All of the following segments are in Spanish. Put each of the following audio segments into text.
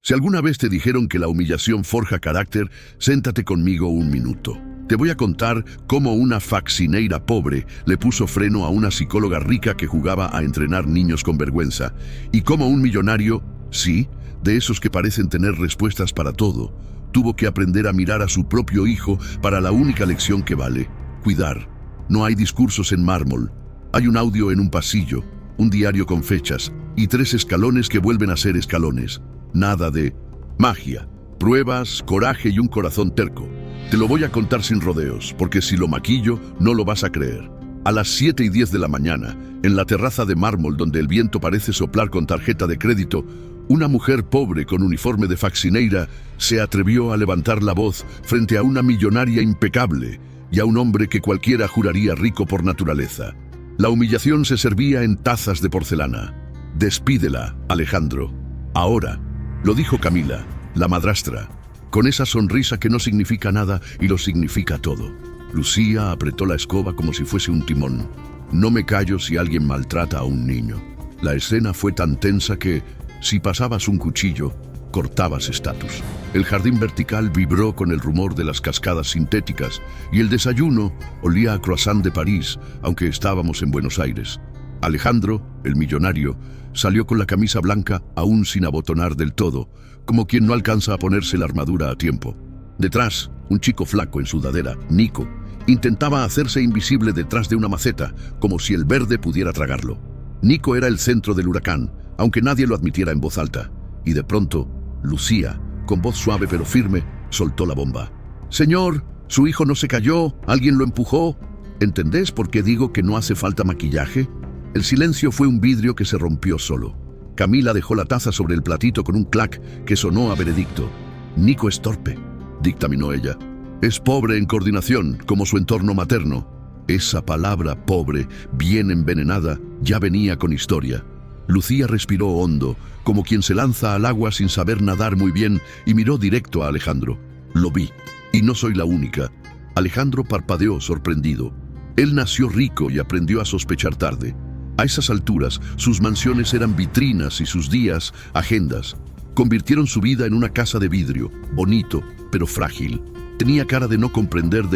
Si alguna vez te dijeron que la humillación forja carácter, séntate conmigo un minuto. Te voy a contar cómo una faccineira pobre le puso freno a una psicóloga rica que jugaba a entrenar niños con vergüenza, y cómo un millonario, sí, de esos que parecen tener respuestas para todo, tuvo que aprender a mirar a su propio hijo para la única lección que vale: cuidar. No hay discursos en mármol. Hay un audio en un pasillo, un diario con fechas y 3 escalones que vuelven a ser escalones. Nada de magia, pruebas, coraje y un corazón terco. Te lo voy a contar sin rodeos, porque si lo maquillo, no lo vas a creer. A las 7:10 de la mañana, en la terraza de mármol donde el viento parece soplar con tarjeta de crédito, una mujer pobre con uniforme de faccineira se atrevió a levantar la voz frente a una millonaria impecable y a un hombre que cualquiera juraría rico por naturaleza. La humillación se servía en tazas de porcelana. «Despídela, Alejandro. Ahora», lo dijo Camila, la madrastra, con esa sonrisa que no significa nada y lo significa todo. Lucía apretó la escoba como si fuese un timón. No me callo si alguien maltrata a un niño. La escena fue tan tensa que, si pasabas un cuchillo, cortabas estatus. El jardín vertical vibró con el rumor de las cascadas sintéticas y el desayuno olía a croissant de París, aunque estábamos en Buenos Aires. Alejandro, el millonario, salió con la camisa blanca aún sin abotonar del todo, como quien no alcanza a ponerse la armadura a tiempo. Detrás, un chico flaco en sudadera, Nico, intentaba hacerse invisible detrás de una maceta, como si el verde pudiera tragarlo. Nico era el centro del huracán, aunque nadie lo admitiera en voz alta, y de pronto, Lucía, con voz suave pero firme, soltó la bomba. «Señor, su hijo no se cayó, alguien lo empujó». ¿Entendés por qué digo que no hace falta maquillaje? El silencio fue un vidrio que se rompió solo. Camila dejó la taza sobre el platito con un clac que sonó a veredicto. «Nico es torpe», dictaminó ella. «Es pobre en coordinación, como su entorno materno». Esa palabra pobre, bien envenenada, ya venía con historia. Lucía respiró hondo, como quien se lanza al agua sin saber nadar muy bien, y miró directo a Alejandro. Lo vi, y no soy la única. Alejandro parpadeó sorprendido. Él nació rico y aprendió a sospechar tarde. A esas alturas, sus mansiones eran vitrinas y sus días, agendas. Convirtieron su vida en una casa de vidrio, bonito, pero frágil. Tenía cara de no comprender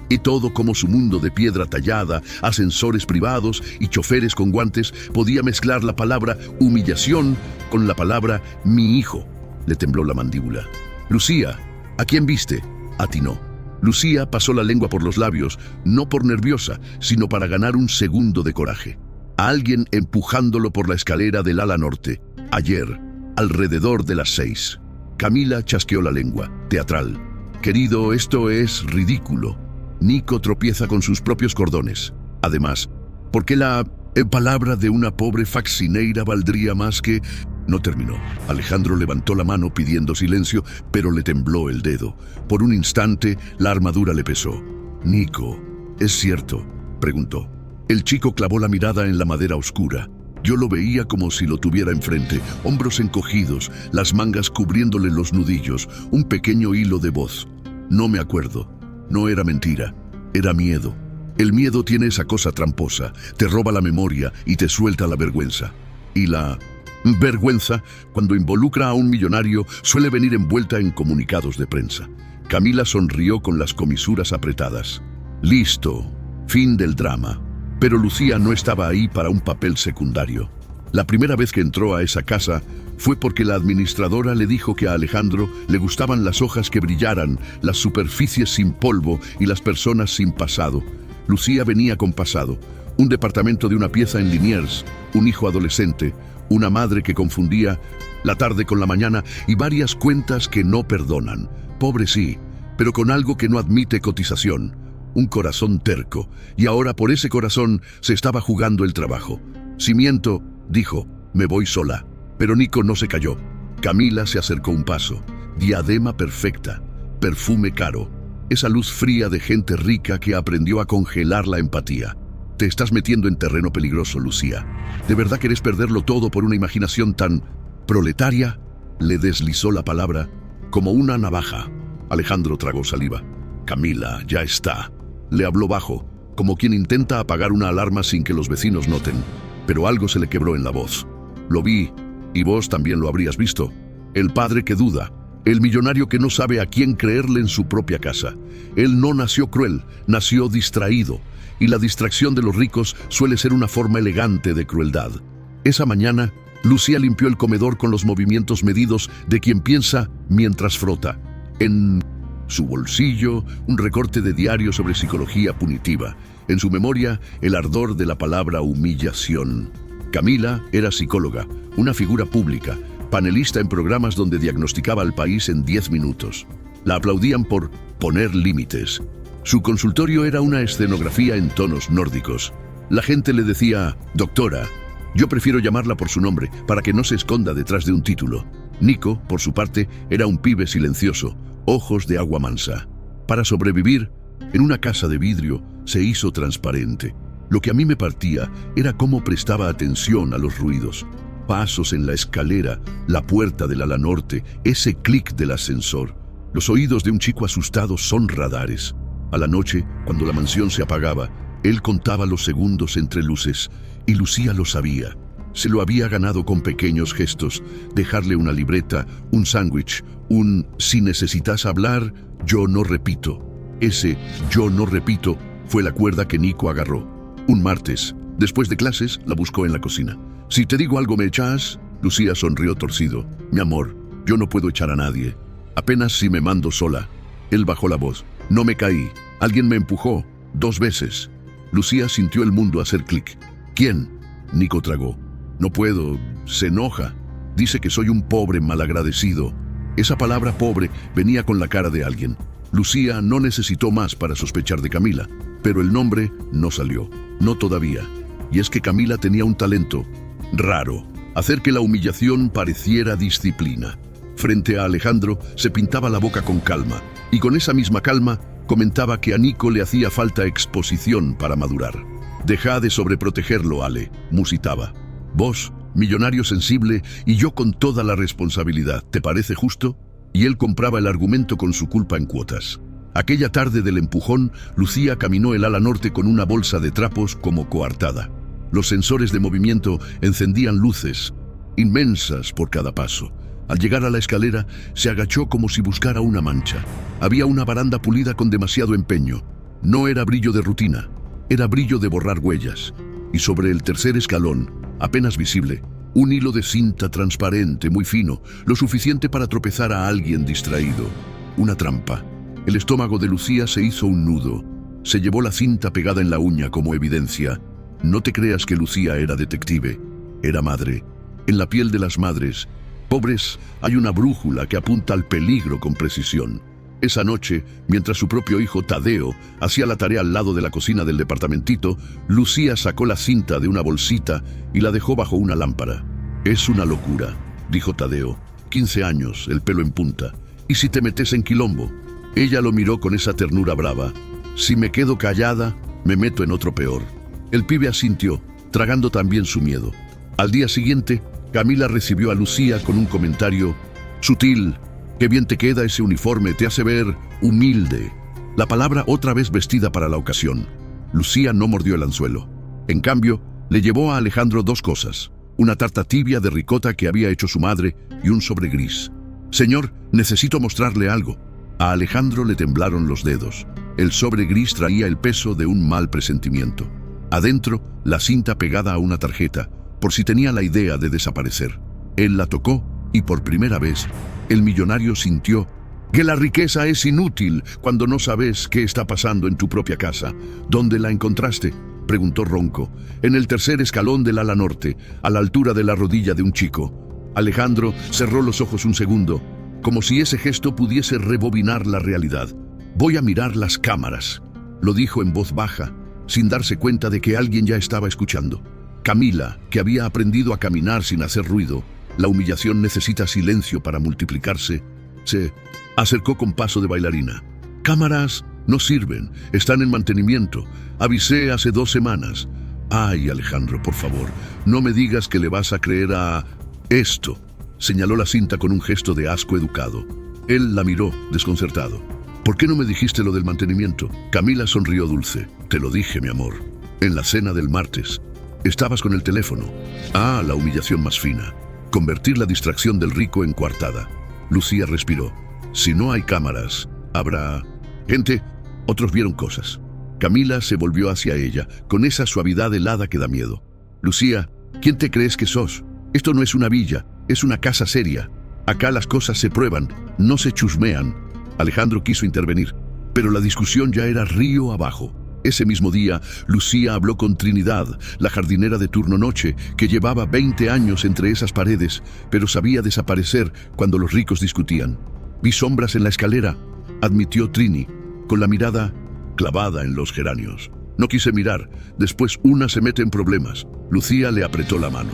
y todo como su mundo de piedra tallada, ascensores privados y choferes con guantes podía mezclar la palabra humillación con la palabra mi hijo. Le tembló la mandíbula. «Lucía, ¿a quién viste?», atinó. Lucía pasó la lengua por los labios, no por nerviosa, sino para ganar un segundo de coraje. A alguien empujándolo por la escalera del ala norte, ayer, alrededor de las 6. Camila chasqueó la lengua, teatral. «Querido, esto es ridículo». Nico tropieza con sus propios cordones. Además, ¿por qué la palabra de una pobre faccineira valdría más que...? No terminó. Alejandro levantó la mano pidiendo silencio, pero le tembló el dedo. Por un instante, la armadura le pesó. «Nico, ¿es cierto?», preguntó. El chico clavó la mirada en la madera oscura. Yo lo veía como si lo tuviera enfrente, hombros encogidos, las mangas cubriéndole los nudillos, un pequeño hilo de voz. «No me acuerdo». No era mentira, era miedo. El miedo tiene esa cosa tramposa, te roba la memoria y te suelta la vergüenza. Y la vergüenza, cuando involucra a un millonario, suele venir envuelta en comunicados de prensa. Camila sonrió con las comisuras apretadas. Listo, fin del drama. Pero Lucía no estaba ahí para un papel secundario. La primera vez que entró a esa casa fue porque la administradora le dijo que a Alejandro le gustaban las hojas que brillaran, las superficies sin polvo y las personas sin pasado. Lucía venía con pasado, un departamento de una pieza en Liniers, un hijo adolescente, una madre que confundía la tarde con la mañana y varias cuentas que no perdonan. Pobre sí, pero con algo que no admite cotización. Un corazón terco, y ahora por ese corazón se estaba jugando el trabajo. Si miento, dijo, me voy sola. Pero Nico no se cayó. Camila se acercó un paso. Diadema perfecta, perfume caro. Esa luz fría de gente rica que aprendió a congelar la empatía. Te estás metiendo en terreno peligroso, Lucía. ¿De verdad querés perderlo todo por una imaginación tan proletaria? Le deslizó la palabra como una navaja. Alejandro tragó saliva. Camila, ya está. Le habló bajo, como quien intenta apagar una alarma sin que los vecinos noten. Pero algo se le quebró en la voz. Lo vi, y vos también lo habrías visto. el padre que duda, el millonario que no sabe a quién creerle en su propia casa. Él no nació cruel, nació distraído, y la distracción de los ricos suele ser una forma elegante de crueldad. Esa mañana, Lucía limpió el comedor con los movimientos medidos de quien piensa mientras frota. En su bolsillo, un recorte de diario sobre psicología punitiva. En su memoria, el ardor de la palabra humillación. Camila era psicóloga, una figura pública, panelista en programas donde diagnosticaba al país en 10 minutos. La aplaudían por poner límites. Su consultorio era una escenografía en tonos nórdicos. La gente le decía, doctora. Yo prefiero llamarla por su nombre, para que no se esconda detrás de un título. Nico, por su parte, era un pibe silencioso, ojos de agua mansa. Para sobrevivir, en una casa de vidrio, se hizo transparente. Lo que a mí me partía era cómo prestaba atención a los ruidos. Pasos en la escalera, la puerta del ala norte, ese clic del ascensor. Los oídos de un chico asustado son radares. A la noche, cuando la mansión se apagaba, él contaba los segundos entre luces, y Lucía lo sabía. Se lo había ganado con pequeños gestos, dejarle una libreta, un sándwich, un «si necesitas hablar, yo no repito». Ese «yo no repito» fue la cuerda que Nico agarró. Un martes, después de clases, la buscó en la cocina. «Si te digo algo, ¿me echas?» Lucía sonrió torcido. «Mi amor, yo no puedo echar a nadie. Apenas si me mando sola». Él bajó la voz. «No me caí. Alguien me empujó. 2 veces». Lucía sintió el mundo hacer clic. «¿Quién?» Nico tragó. «No puedo. Se enoja. Dice que soy un pobre malagradecido». Esa palabra pobre venía con la cara de alguien. Lucía no necesitó más para sospechar de Camila, pero el nombre no salió. No todavía. Y es que Camila tenía un talento raro, hacer que la humillación pareciera disciplina. Frente a Alejandro se pintaba la boca con calma, y con esa misma calma comentaba que a Nico le hacía falta exposición para madurar. «Deja de sobreprotegerlo, Ale», musitaba. «Vos, millonario sensible, y yo con toda la responsabilidad, ¿te parece justo?» Y él compraba el argumento con su culpa en cuotas. Aquella tarde del empujón, Lucía caminó el ala norte con una bolsa de trapos como coartada. Los sensores de movimiento encendían luces, inmensas por cada paso. Al llegar a la escalera, se agachó como si buscara una mancha. Había una baranda pulida con demasiado empeño. No era brillo de rutina, era brillo de borrar huellas. Y sobre el tercer escalón, apenas visible, un hilo de cinta transparente, muy fino, lo suficiente para tropezar a alguien distraído. Una trampa. El estómago de Lucía se hizo un nudo. Se llevó la cinta pegada en la uña como evidencia. No te creas que Lucía era detective. Era madre. En la piel de las madres pobres hay una brújula que apunta al peligro con precisión. Esa noche, mientras su propio hijo Tadeo hacía la tarea al lado de la cocina del departamentito, Lucía sacó la cinta de una bolsita y la dejó bajo una lámpara. «Es una locura», dijo Tadeo. 15 años, el pelo en punta. «¿Y si te metes en quilombo?» Ella lo miró con esa ternura brava. «Si me quedo callada, me meto en otro peor». El pibe asintió, tragando también su miedo. Al día siguiente, Camila recibió a Lucía con un comentario sutil. «Qué bien te queda ese uniforme, te hace ver humilde». La palabra otra vez vestida para la ocasión. Lucía no mordió el anzuelo. En cambio, le llevó a Alejandro 2 cosas. Una tarta tibia de ricota que había hecho su madre y un sobre gris. «Señor, necesito mostrarle algo». A Alejandro le temblaron los dedos. El sobre gris traía el peso de un mal presentimiento. Adentro, la cinta pegada a una tarjeta, por si tenía la idea de desaparecer. Él la tocó y por primera vez, el millonario sintió que la riqueza es inútil cuando no sabes qué está pasando en tu propia casa. «¿Dónde la encontraste?», preguntó ronco. «En el tercer escalón del ala norte, a la altura de la rodilla de un chico». Alejandro cerró los ojos un segundo, como si ese gesto pudiese rebobinar la realidad. «Voy a mirar las cámaras», lo dijo en voz baja, sin darse cuenta de que alguien ya estaba escuchando. Camila, que había aprendido a caminar sin hacer ruido, la humillación necesita silencio para multiplicarse, se acercó con paso de bailarina. «Cámaras no sirven, están en mantenimiento. Avisé hace 2 semanas». «Ay, Alejandro, por favor, no me digas que le vas a creer a esto». Señaló la cinta con un gesto de asco educado. Él la miró, desconcertado. «¿Por qué no me dijiste lo del mantenimiento?». Camila sonrió dulce. «Te lo dije, mi amor. En la cena del martes. Estabas con el teléfono». «Ah, la humillación más fina». convertir la distracción del rico en coartada. Lucía respiró. Si no hay cámaras, habrá... gente. Otros vieron cosas. Camila se volvió hacia ella, con esa suavidad helada que da miedo. Lucía, ¿quién te crees que sos? Esto no es una villa, es una casa seria. Acá las cosas se prueban, no se chusmean. Alejandro quiso intervenir, pero la discusión ya era río abajo. Ese mismo día, Lucía habló con Trinidad, la jardinera de turno noche, que llevaba 20 años entre esas paredes, pero sabía desaparecer cuando los ricos discutían. Vi sombras en la escalera, admitió Trini, con la mirada clavada en los geranios. No quise mirar, después una se mete en problemas. Lucía le apretó la mano.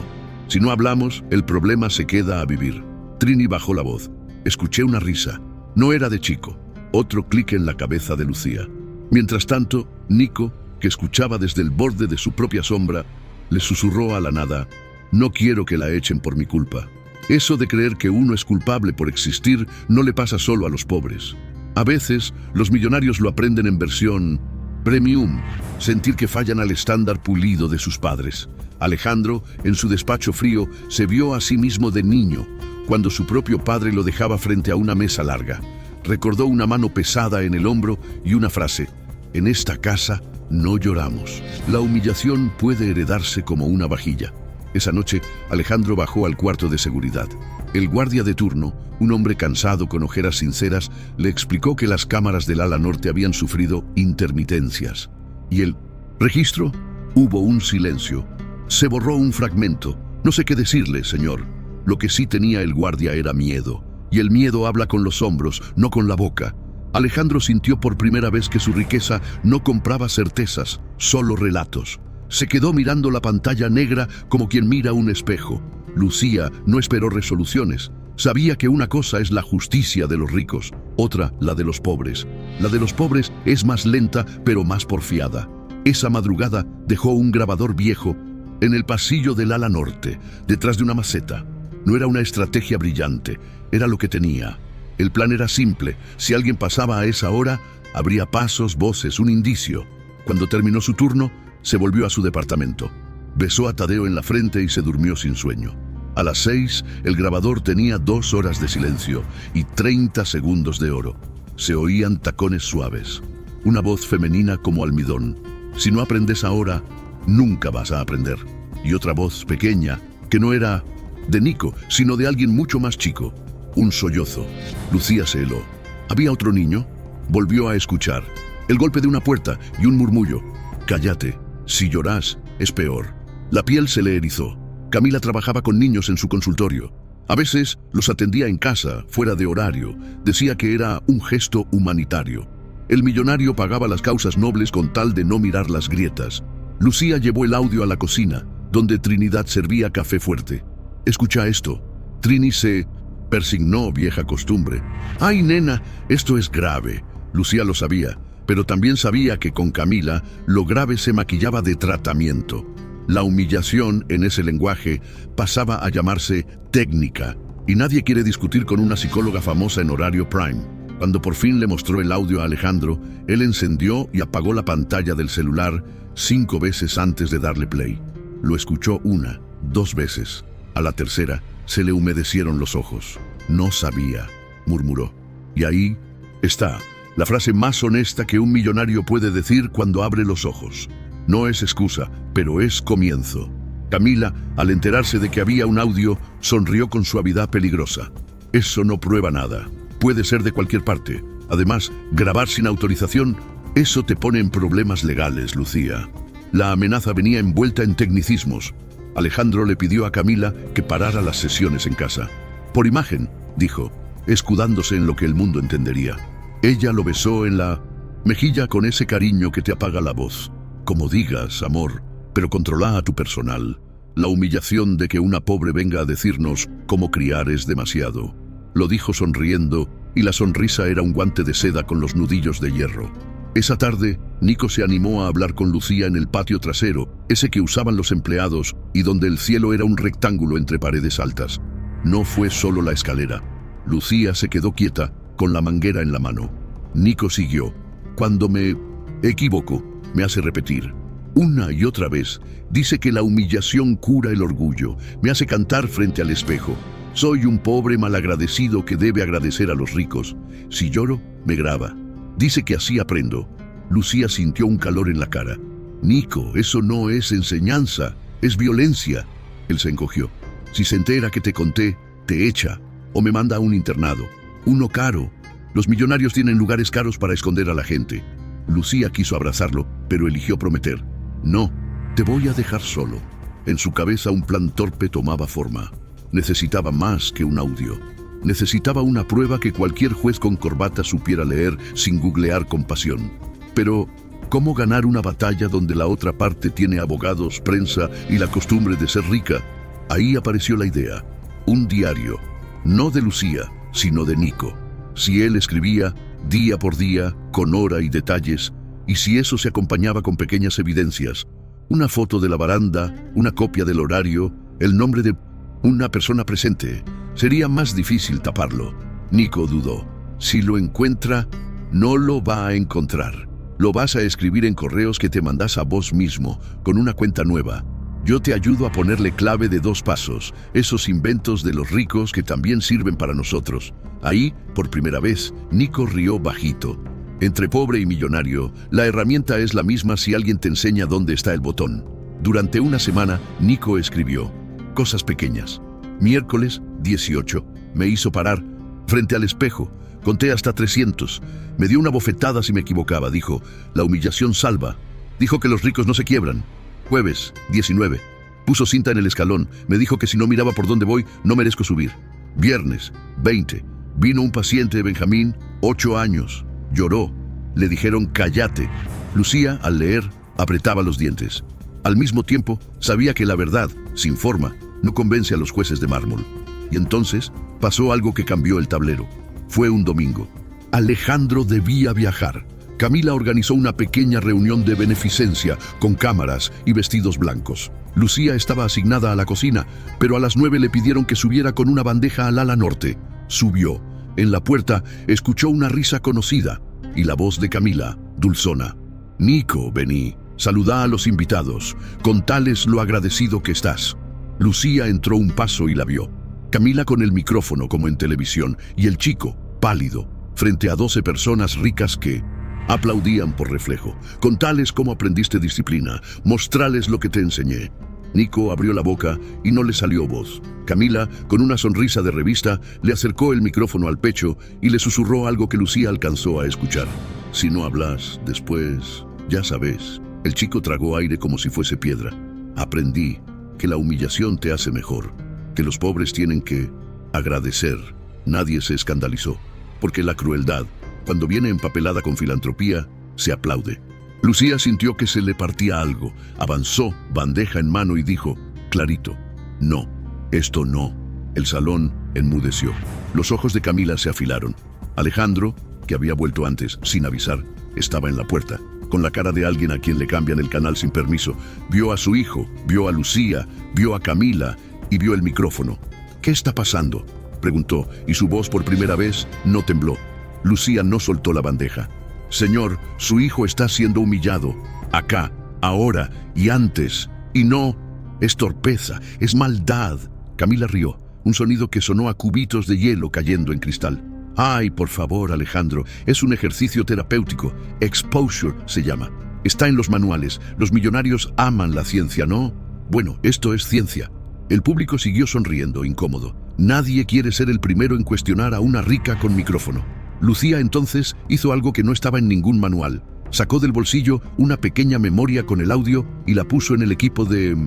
Si no hablamos, el problema se queda a vivir. Trini bajó la voz. Escuché una risa. No era de chico. Otro clic en la cabeza de Lucía. Mientras tanto, Nico, que escuchaba desde el borde de su propia sombra, le susurró a la nada: no quiero que la echen por mi culpa. Eso de creer que uno es culpable por existir no le pasa solo a los pobres. A veces, los millonarios lo aprenden en versión premium, sentir que fallan al estándar pulido de sus padres. Alejandro, en su despacho frío, se vio a sí mismo de niño, cuando su propio padre lo dejaba frente a una mesa larga. Recordó una mano pesada en el hombro y una frase: en esta casa no lloramos. La humillación puede heredarse como una vajilla. Esa noche, Alejandro bajó al cuarto de seguridad. El guardia de turno, un hombre cansado con ojeras sinceras, le explicó que las cámaras del ala norte habían sufrido intermitencias. ¿Y el registro? Hubo un silencio. Se borró un fragmento. No sé qué decirle, señor. Lo que sí tenía el guardia era miedo. Y el miedo habla con los hombros, no con la boca. Alejandro sintió por primera vez que su riqueza no compraba certezas, solo relatos. Se quedó mirando la pantalla negra como quien mira un espejo. Lucía no esperó resoluciones. Sabía que una cosa es la justicia de los ricos, otra la de los pobres. La de los pobres es más lenta, pero más porfiada. Esa madrugada dejó un grabador viejo en el pasillo del ala norte, detrás de una maceta. No era una estrategia brillante, era lo que tenía. El plan era simple. Si alguien pasaba a esa hora, habría pasos, voces, un indicio. Cuando terminó su turno, se volvió a su departamento. Besó a Tadeo en la frente y se durmió sin sueño. A las 6, el grabador tenía 2 horas de silencio y 30 segundos de oro. Se oían tacones suaves. Una voz femenina como almidón. Si no aprendes ahora, nunca vas a aprender. Y otra voz pequeña, que no era de Nico, sino de alguien mucho más chico. Un sollozo. Lucía se heló. ¿Había otro niño? Volvió a escuchar. El golpe de una puerta y un murmullo. Cállate. Si lloras, es peor. La piel se le erizó. Camila trabajaba con niños en su consultorio. A veces los atendía en casa, fuera de horario. Decía que era un gesto humanitario. El millonario pagaba las causas nobles con tal de no mirar las grietas. Lucía llevó el audio a la cocina, donde Trinidad servía café fuerte. Escucha esto. Trini se persignó, vieja costumbre. ¡Ay, nena! Esto es grave. Lucía lo sabía, pero también sabía que con Camila lo grave se maquillaba de tratamiento. La humillación en ese lenguaje pasaba a llamarse técnica, y nadie quiere discutir con una psicóloga famosa en horario prime. Cuando por fin le mostró el audio a Alejandro, él encendió y apagó la pantalla del celular 5 veces antes de darle play. Lo escuchó 1, 2 veces. A la tercera, se le humedecieron los ojos. No sabía, murmuró. Y ahí está, la frase más honesta que un millonario puede decir cuando abre los ojos. No es excusa, pero es comienzo. Camila, al enterarse de que había un audio, sonrió con suavidad peligrosa. Eso no prueba nada. Puede ser de cualquier parte. Además, grabar sin autorización, eso te pone en problemas legales, Lucía. La amenaza venía envuelta en tecnicismos. Alejandro le pidió a Camila que parara las sesiones en casa. Por imagen, dijo, escudándose en lo que el mundo entendería. Ella lo besó en la mejilla con ese cariño que te apaga la voz. Como digas, amor, pero controla a tu personal. La humillación de que una pobre venga a decirnos cómo criar es demasiado. Lo dijo sonriendo, y la sonrisa era un guante de seda con los nudillos de hierro. Esa tarde, Nico se animó a hablar con Lucía en el patio trasero, ese que usaban los empleados y donde el cielo era un rectángulo entre paredes altas. No fue solo la escalera. Lucía se quedó quieta, con la manguera en la mano. Nico siguió. Cuando me equivoco, me hace repetir. Una y otra vez, dice que la humillación cura el orgullo, me hace cantar frente al espejo. Soy un pobre malagradecido que debe agradecer a los ricos. Si lloro, me graba. Dice que así aprendo. Lucía sintió un calor en la cara. Nico, eso no es enseñanza, es violencia. Él se encogió. Si se entera que te conté, te echa o me manda a un internado. Uno caro. Los millonarios tienen lugares caros para esconder a la gente. Lucía quiso abrazarlo, pero eligió prometer. No, te voy a dejar solo. En su cabeza un plan torpe tomaba forma. Necesitaba más que un audio. Necesitaba una prueba que cualquier juez con corbata supiera leer sin googlear con pasión. Pero, ¿cómo ganar una batalla donde la otra parte tiene abogados, prensa y la costumbre de ser rica? Ahí apareció la idea. Un diario. No de Lucía, sino de Nico. Si él escribía, día por día, con hora y detalles, y si eso se acompañaba con pequeñas evidencias, una foto de la baranda, una copia del horario, el nombre de una persona presente, sería más difícil taparlo. Nico dudó. Si lo encuentra, no lo va a encontrar. Lo vas a escribir en correos que te mandas a vos mismo, con una cuenta nueva. Yo te ayudo a ponerle clave de 2 pasos, esos inventos de los ricos que también sirven para nosotros. Ahí, por primera vez, Nico rió bajito. Entre pobre y millonario, la herramienta es la misma si alguien te enseña dónde está el botón. Durante una semana, Nico escribió cosas pequeñas. Miércoles 18, me hizo parar frente al espejo. Conté hasta 300. Me dio una bofetada si me equivocaba. Dijo, la humillación salva. Dijo que los ricos no se quiebran. Jueves 19, puso cinta en el escalón. Me dijo que si no miraba por dónde voy, no merezco subir. Viernes 20, vino un paciente de Benjamín, 8 años. Lloró. Le dijeron, cállate. Lucía, al leer, apretaba los dientes. Al mismo tiempo, sabía que la verdad, sin forma, no convence a los jueces de mármol. Y entonces, pasó algo que cambió el tablero. Fue un domingo. Alejandro debía viajar. Camila organizó una pequeña reunión de beneficencia, con cámaras y vestidos blancos. Lucía estaba asignada a la cocina, pero a las 9 le pidieron que subiera con una bandeja al ala norte. Subió. En la puerta, escuchó una risa conocida y la voz de Camila, dulzona. Nico, vení, saludá a los invitados, contales lo agradecido que estás. Lucía entró un paso y la vio. Camila con el micrófono como en televisión y el chico, pálido, frente a 12 personas ricas que aplaudían por reflejo. Contales cómo aprendiste disciplina, mostrales lo que te enseñé. Nico abrió la boca y no le salió voz. Camila, con una sonrisa de revista, le acercó el micrófono al pecho y le susurró algo que Lucía alcanzó a escuchar. Si no hablas, después, ya sabes. El chico tragó aire como si fuese piedra. Aprendí que la humillación te hace mejor, que los pobres tienen que agradecer. Nadie se escandalizó, porque la crueldad, cuando viene empapelada con filantropía, se aplaude. Lucía sintió que se le partía algo. Avanzó, bandeja en mano, y dijo, clarito, no, esto no. El salón enmudeció. Los ojos de Camila se afilaron. Alejandro, que había vuelto antes, sin avisar, estaba en la puerta, con la cara de alguien a quien le cambian el canal sin permiso. Vio a su hijo, vio a Lucía, vio a Camila y vio el micrófono. ¿Qué está pasando?, preguntó, y su voz por primera vez no tembló. Lucía no soltó la bandeja. Señor, su hijo está siendo humillado. Acá, ahora y antes. Y no, es torpeza, es maldad. Camila rió, un sonido que sonó a cubitos de hielo cayendo en cristal. Ay, por favor, Alejandro, es un ejercicio terapéutico. Exposure se llama. Está en los manuales. Los millonarios aman la ciencia, ¿no? Bueno, esto es ciencia. El público siguió sonriendo, incómodo. Nadie quiere ser el primero en cuestionar a una rica con micrófono. Lucía entonces hizo algo que no estaba en ningún manual. Sacó del bolsillo una pequeña memoria con el audio y la puso en el equipo de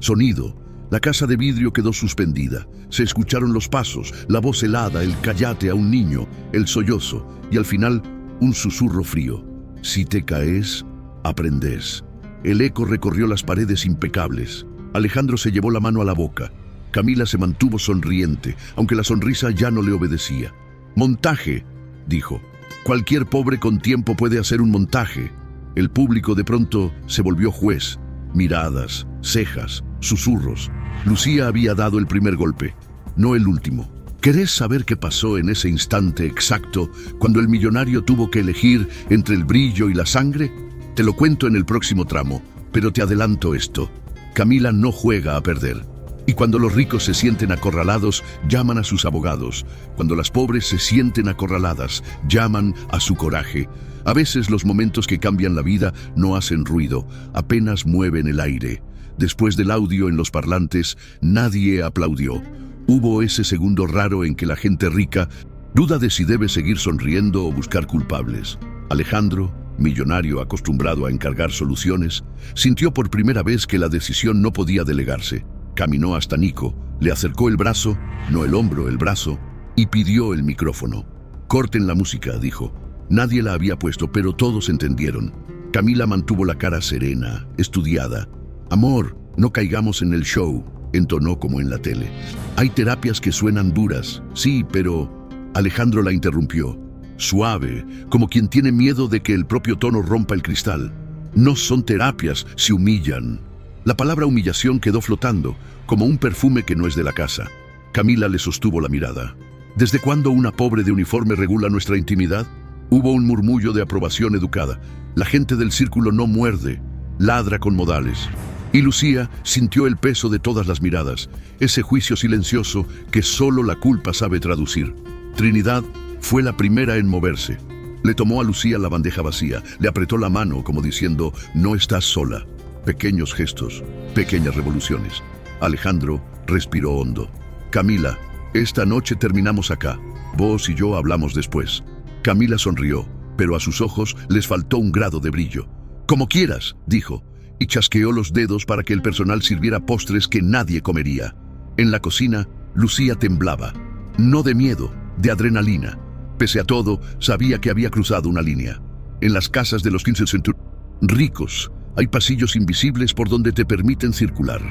sonido. La casa de vidrio quedó suspendida. Se escucharon los pasos, la voz helada, el cállate a un niño, el sollozo y al final un susurro frío. Si te caes, aprendés. El eco recorrió las paredes impecables. Alejandro se llevó la mano a la boca. Camila se mantuvo sonriente, aunque la sonrisa ya no le obedecía. Montaje, dijo. Cualquier pobre con tiempo puede hacer un montaje. El público de pronto se volvió juez. Miradas, cejas, susurros. Lucía había dado el primer golpe, no el último. ¿Querés saber qué pasó en ese instante exacto cuando el millonario tuvo que elegir entre el brillo y la sangre? Te lo cuento en el próximo tramo. Pero te adelanto esto. Camila no juega a perder. Y cuando los ricos se sienten acorralados, llaman a sus abogados. Cuando las pobres se sienten acorraladas, llaman a su coraje. A veces los momentos que cambian la vida no hacen ruido, apenas mueven el aire. Después del audio en los parlantes, nadie aplaudió. Hubo ese segundo raro en que la gente rica duda de si debe seguir sonriendo o buscar culpables. Alejandro, millonario acostumbrado a encargar soluciones, sintió por primera vez que la decisión no podía delegarse. Caminó hasta Nico, le acercó el brazo, no el hombro, el brazo, y pidió el micrófono. «Corten la música», dijo. Nadie la había puesto, pero todos entendieron. Camila mantuvo la cara serena, estudiada. «Amor, no caigamos en el show», entonó como en la tele. «Hay terapias que suenan duras, sí, pero...» Alejandro la interrumpió. Suave, como quien tiene miedo de que el propio tono rompa el cristal. «No son terapias, se humillan». La palabra humillación quedó flotando, como un perfume que no es de la casa. Camila le sostuvo la mirada. ¿Desde cuándo una pobre de uniforme regula nuestra intimidad? Hubo un murmullo de aprobación educada. La gente del círculo no muerde, ladra con modales. Y Lucía sintió el peso de todas las miradas, ese juicio silencioso que solo la culpa sabe traducir. Trinidad fue la primera en moverse. Le tomó a Lucía la bandeja vacía, le apretó la mano como diciendo, «No estás sola». Pequeños gestos, pequeñas revoluciones. Alejandro respiró hondo. «Camila, esta noche terminamos acá. Vos y yo hablamos después». Camila sonrió, pero a sus ojos les faltó un grado de brillo. «Como quieras», dijo, y chasqueó los dedos para que el personal sirviera postres que nadie comería. En la cocina, Lucía temblaba. No de miedo, de adrenalina. Pese a todo, sabía que había cruzado una línea. En las casas de los 15 centurios ricos, hay pasillos invisibles por donde te permiten circular.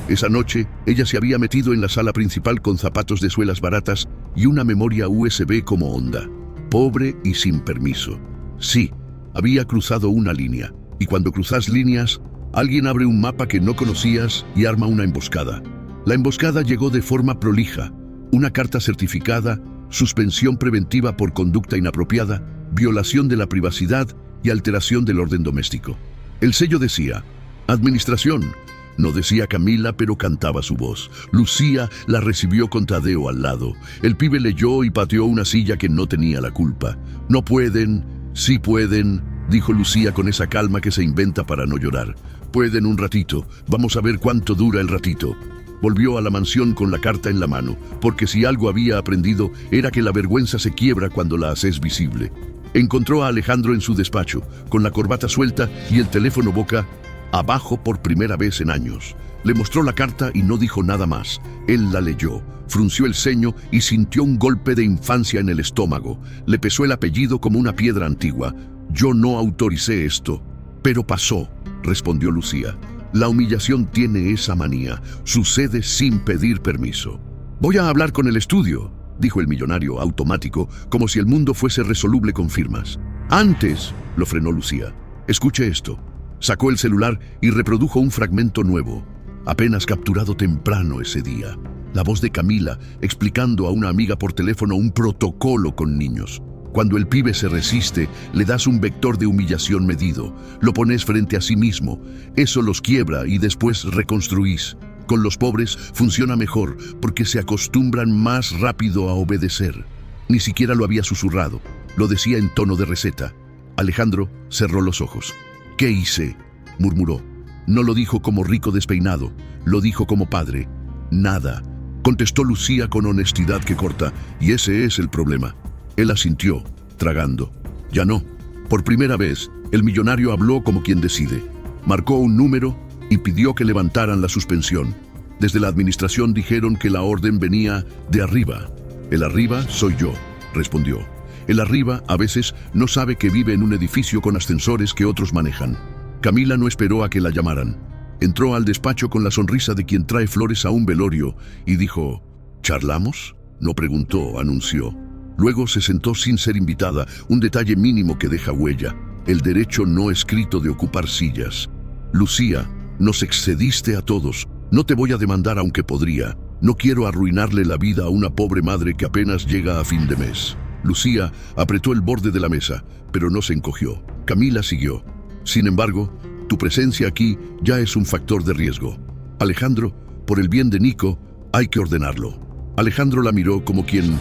Esa noche, ella se había metido en la sala principal con zapatos de suelas baratas y una memoria USB como onda. Pobre y sin permiso. Sí, había cruzado una línea. Y cuando cruzas líneas, alguien abre un mapa que no conocías y arma una emboscada. La emboscada llegó de forma prolija. Una carta certificada, suspensión preventiva por conducta inapropiada, violación de la privacidad y alteración del orden doméstico. El sello decía, «Administración». No decía Camila, pero cantaba su voz. Lucía la recibió con Tadeo al lado. El pibe leyó y pateó una silla que no tenía la culpa. «No pueden, sí pueden», dijo Lucía con esa calma que se inventa para no llorar. «Pueden un ratito, vamos a ver cuánto dura el ratito». Volvió a la mansión con la carta en la mano, porque si algo había aprendido era que la vergüenza se quiebra cuando la haces visible. Encontró a Alejandro en su despacho, con la corbata suelta y el teléfono boca abajo por primera vez en años. Le mostró la carta y no dijo nada más. Él la leyó, frunció el ceño y sintió un golpe de infancia en el estómago. Le pesó el apellido como una piedra antigua. «Yo no autoricé esto». «Pero pasó», respondió Lucía. «La humillación tiene esa manía. Sucede sin pedir permiso». «Voy a hablar con el estudio», dijo el millonario automático, como si el mundo fuese resoluble con firmas. «Antes», lo frenó Lucía. «Escuche esto». Sacó el celular y reprodujo un fragmento nuevo, apenas capturado temprano ese día. La voz de Camila explicando a una amiga por teléfono un protocolo con niños. Cuando el pibe se resiste, le das un vector de humillación medido. Lo pones frente a sí mismo. Eso los quiebra y después reconstruís. Con los pobres funciona mejor porque se acostumbran más rápido a obedecer. Ni siquiera lo había susurrado. Lo decía en tono de receta. Alejandro cerró los ojos. «¿Qué hice?», murmuró. No lo dijo como rico despeinado, lo dijo como padre. «Nada», contestó Lucía con honestidad que corta, y ese es el problema. Él asintió, tragando. «Ya no». Por primera vez, el millonario habló como quien decide. Marcó un número y pidió que levantaran la suspensión. Desde la administración dijeron que la orden venía de arriba. «El arriba soy yo», respondió. El arriba a veces no sabe que vive en un edificio con ascensores que otros manejan. Camila no esperó a que la llamaran. Entró al despacho con la sonrisa de quien trae flores a un velorio y dijo, «¿Charlamos?». No preguntó, anunció. Luego se sentó sin ser invitada, un detalle mínimo que deja huella, el derecho no escrito de ocupar sillas. «Lucía, nos excediste a todos. No te voy a demandar aunque podría. No quiero arruinarle la vida a una pobre madre que apenas llega a fin de mes». Lucía apretó el borde de la mesa, pero no se encogió. Camila siguió. «Sin embargo, Tu presencia aquí ya es un factor de riesgo. Alejandro, por el bien de Nico, hay que ordenarlo. Alejandro la miró como quien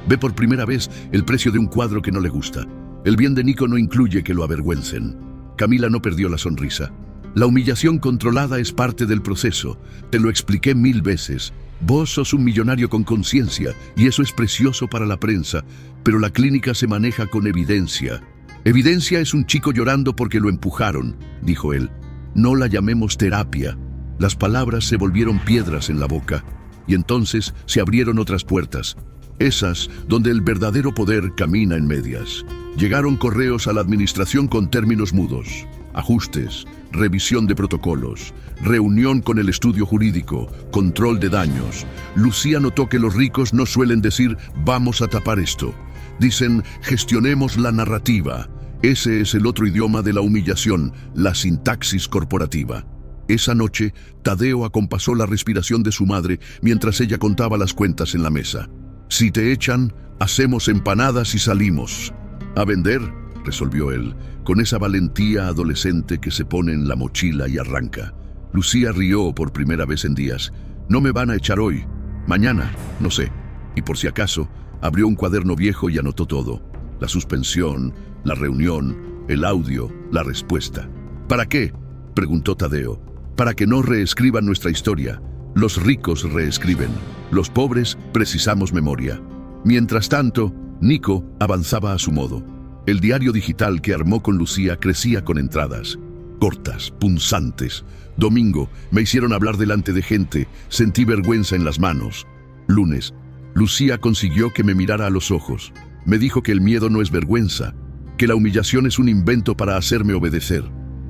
ve por primera vez el precio de un cuadro que no le gusta. El bien de Nico no incluye que lo avergüencen. Camila no perdió la sonrisa. La humillación controlada es parte del proceso. Te lo expliqué 1000 veces. Vos sos un millonario con conciencia y eso es precioso para la prensa, pero la clínica se maneja con evidencia. Evidencia es un chico llorando porque lo empujaron, dijo él. No la llamemos terapia. Las palabras se volvieron piedras en la boca y entonces se abrieron otras puertas. Esas donde el verdadero poder camina en medias. Llegaron correos a la administración con términos mudos. Ajustes, revisión de protocolos, reunión con el estudio jurídico, control de daños. Lucía notó que los ricos no suelen decir vamos a tapar esto. Dicen gestionemos la narrativa. Ese es el otro idioma de la humillación, la sintaxis corporativa. Esa noche, Tadeo acompasó la respiración de su madre mientras ella contaba las cuentas en la mesa. Si te echan, hacemos empanadas y salimos. A vender, resolvió él, con esa valentía adolescente que se pone en la mochila y arranca. Lucía rió por primera vez en días. No me van a echar hoy. Mañana, no sé. Y por si acaso, abrió un cuaderno viejo y anotó todo. La suspensión, la reunión, el audio, la respuesta. ¿Para qué?, preguntó Tadeo. Para que no reescriban nuestra historia. Los ricos reescriben. Los pobres precisamos memoria. Mientras tanto, Nico avanzaba a su modo. El diario digital que armó con Lucía crecía con entradas. Cortas, punzantes. Domingo, me hicieron hablar delante de gente. Sentí vergüenza en las manos. Lunes, Lucía consiguió que me mirara a los ojos. Me dijo que el miedo no es vergüenza, que la humillación es un invento para hacerme obedecer.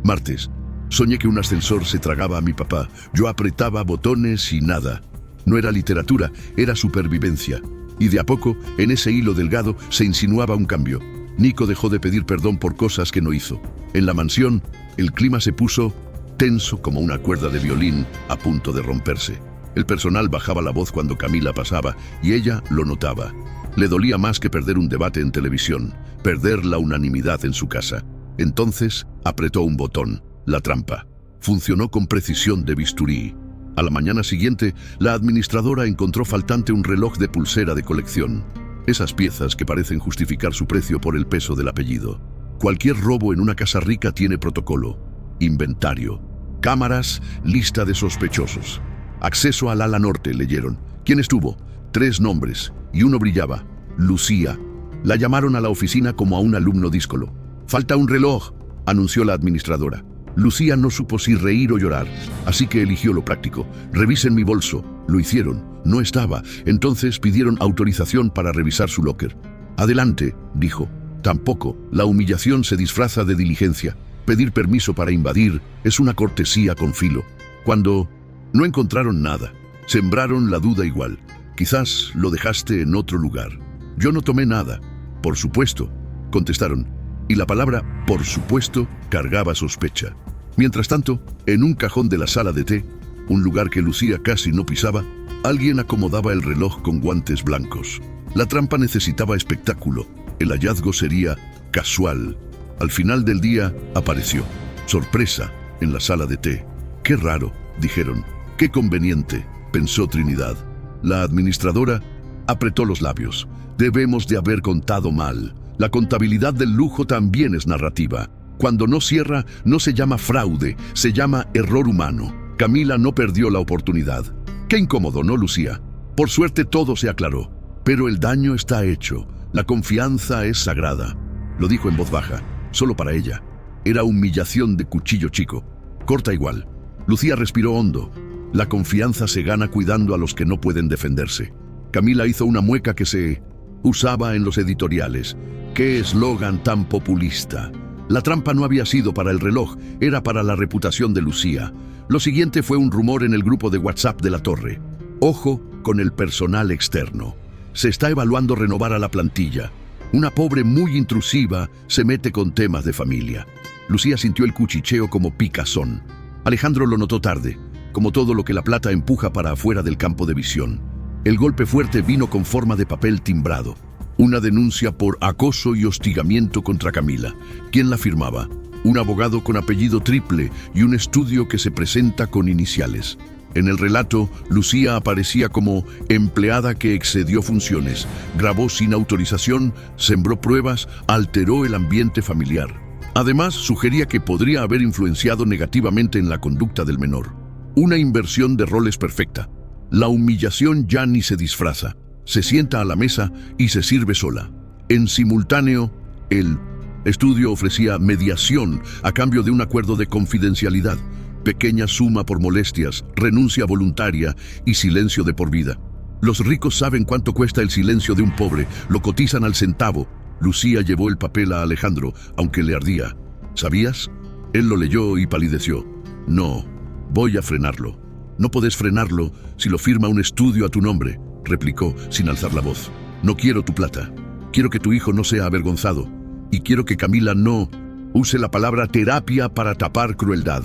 Martes, soñé que un ascensor se tragaba a mi papá. Yo apretaba botones y nada. No era literatura, era supervivencia. Y de a poco, en ese hilo delgado, se insinuaba un cambio. Nico dejó de pedir perdón por cosas que no hizo. En la mansión, el clima se puso tenso como una cuerda de violín a punto de romperse. El personal bajaba la voz cuando Camila pasaba y ella lo notaba. Le dolía más que perder un debate en televisión, perder la unanimidad en su casa. Entonces apretó un botón, la trampa. Funcionó con precisión de bisturí. A la mañana siguiente, la administradora encontró faltante un reloj de pulsera de colección. Esas piezas que parecen justificar su precio por el peso del apellido. Cualquier robo en una casa rica tiene protocolo, inventario, cámaras, lista de sospechosos. Acceso al ala norte, leyeron. ¿Quién estuvo? 3 nombres, y uno brillaba, Lucía. La llamaron a la oficina como a un alumno díscolo. Falta un reloj, anunció la administradora. Lucía no supo si reír o llorar, así que eligió lo práctico. Revisen mi bolso. Lo hicieron. No estaba. Entonces pidieron autorización para revisar su locker. Adelante, dijo. Tampoco. La humillación se disfraza de diligencia. Pedir permiso para invadir es una cortesía con filo. Cuando no encontraron nada, sembraron la duda igual. Quizás lo dejaste en otro lugar. Yo no tomé nada. Por supuesto, contestaron. Y la palabra por supuesto cargaba sospecha. Mientras tanto, en un cajón de la sala de té, un lugar que Lucía casi no pisaba, alguien acomodaba el reloj con guantes blancos. La trampa necesitaba espectáculo. El hallazgo sería casual. Al final del día apareció. Sorpresa en la sala de té. Qué raro, dijeron. Qué conveniente, pensó Trinidad. La administradora apretó los labios. Debemos de haber contado mal. La contabilidad del lujo también es narrativa. Cuando no cierra, no se llama fraude, se llama error humano. Camila no perdió la oportunidad. Qué incómodo, ¿no, Lucía? Por suerte todo se aclaró. Pero el daño está hecho. La confianza es sagrada. Lo dijo en voz baja, solo para ella. Era humillación de cuchillo chico. Corta igual. Lucía respiró hondo. La confianza se gana cuidando a los que no pueden defenderse. Camila hizo una mueca que se usaba en los editoriales. ¡Qué eslogan tan populista! La trampa no había sido para el reloj, era para la reputación de Lucía. Lo siguiente fue un rumor en el grupo de WhatsApp de la torre. Ojo con el personal externo. Se está evaluando renovar a la plantilla. Una pobre muy intrusiva se mete con temas de familia. Lucía sintió el cuchicheo como picazón. Alejandro lo notó tarde, como todo lo que la plata empuja para afuera del campo de visión. El golpe fuerte vino con forma de papel timbrado. Una denuncia por acoso y hostigamiento contra Camila. ¿Quién la firmaba? Un abogado con apellido triple y un estudio que se presenta con iniciales. En el relato, Lucía aparecía como empleada que excedió funciones, grabó sin autorización, sembró pruebas, alteró el ambiente familiar. Además, sugería que podría haber influenciado negativamente en la conducta del menor. Una inversión de roles perfecta. La humillación ya ni se disfraza. Se sienta a la mesa y se sirve sola. En simultáneo, el estudio ofrecía mediación a cambio de un acuerdo de confidencialidad, pequeña suma por molestias, renuncia voluntaria y silencio de por vida. Los ricos saben cuánto cuesta el silencio de un pobre, lo cotizan al centavo. Lucía llevó el papel a Alejandro, aunque le ardía. ¿Sabías? Él lo leyó y palideció. No, voy a frenarlo. No podés frenarlo si lo firma un estudio a tu nombre, replicó sin alzar la voz. No quiero tu plata. Quiero que tu hijo no sea avergonzado. Y quiero que Camila no use la palabra terapia para tapar crueldad.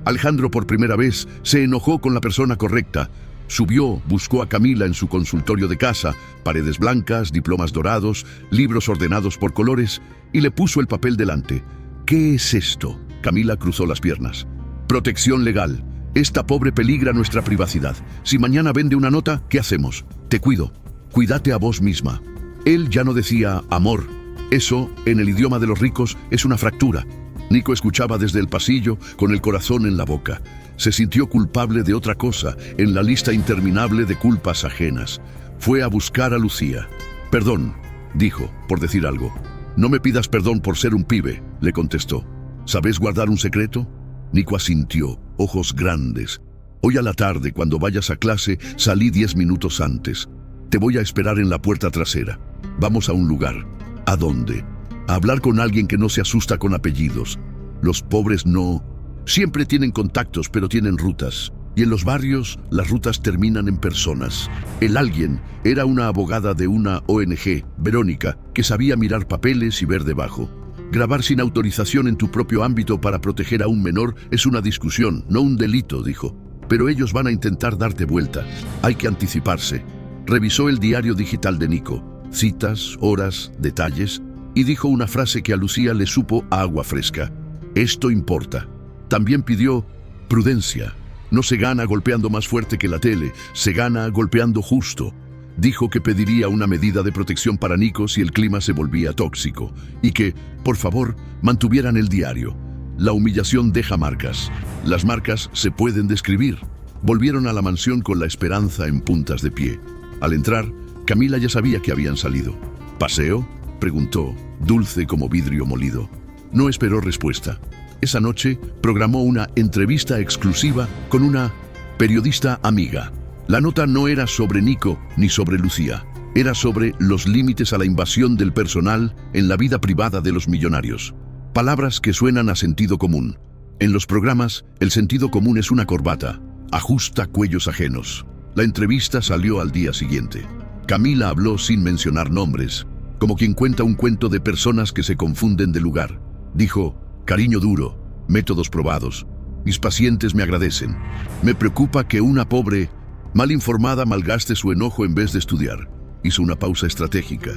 Alejandro por primera vez se enojó con la persona correcta. Subió, buscó a Camila en su consultorio de casa, paredes blancas, diplomas dorados, libros ordenados por colores, y le puso el papel delante. ¿Qué es esto? Camila cruzó las piernas. Protección legal. Esta pobre peligra nuestra privacidad. Si mañana vende una nota, ¿qué hacemos? Te cuido. Cuídate a vos misma. Él ya no decía amor. Eso, en el idioma de los ricos, es una fractura. Nico escuchaba desde el pasillo con el corazón en la boca. Se sintió culpable de otra cosa en la lista interminable de culpas ajenas. Fue a buscar a Lucía. Perdón, dijo, por decir algo. No me pidas perdón por ser un pibe, le contestó. ¿Sabes guardar un secreto? Nico asintió, ojos grandes. Hoy a la tarde, cuando vayas a clase, salí 10 minutos antes. Te voy a esperar en la puerta trasera. Vamos a un lugar. ¿A dónde? A hablar con alguien que no se asusta con apellidos. Los pobres no. Siempre tienen contactos, pero tienen rutas. Y en los barrios, las rutas terminan en personas. El alguien era una abogada de una ONG, Verónica, que sabía mirar papeles y ver debajo. Grabar sin autorización en tu propio ámbito para proteger a un menor es una discusión, no un delito, dijo. Pero ellos van a intentar darte vuelta. Hay que anticiparse. Revisó el diario digital de Nico. Citas, horas, detalles, y dijo una frase que a Lucía le supo a agua fresca. Esto importa. También pidió prudencia. No se gana golpeando más fuerte que la tele, se gana golpeando justo. Dijo que pediría una medida de protección para Nico si el clima se volvía tóxico, y que, por favor, mantuvieran el diario. La humillación deja marcas. Las marcas se pueden describir. Volvieron a la mansión con la esperanza en puntas de pie. Al entrar, Camila ya sabía que habían salido. ¿Paseo?, preguntó, dulce como vidrio molido. No esperó respuesta. Esa noche programó una entrevista exclusiva con una periodista amiga. La nota no era sobre Nico ni sobre Lucía. Era sobre los límites a la invasión del personal en la vida privada de los millonarios. Palabras que suenan a sentido común. En los programas, el sentido común es una corbata. Ajusta cuellos ajenos. La entrevista salió al día siguiente. Camila habló sin mencionar nombres, como quien cuenta un cuento de personas que se confunden de lugar. Dijo, cariño duro, métodos probados. Mis pacientes me agradecen. Me preocupa que una pobre, mal informada malgaste su enojo en vez de estudiar. Hizo una pausa estratégica.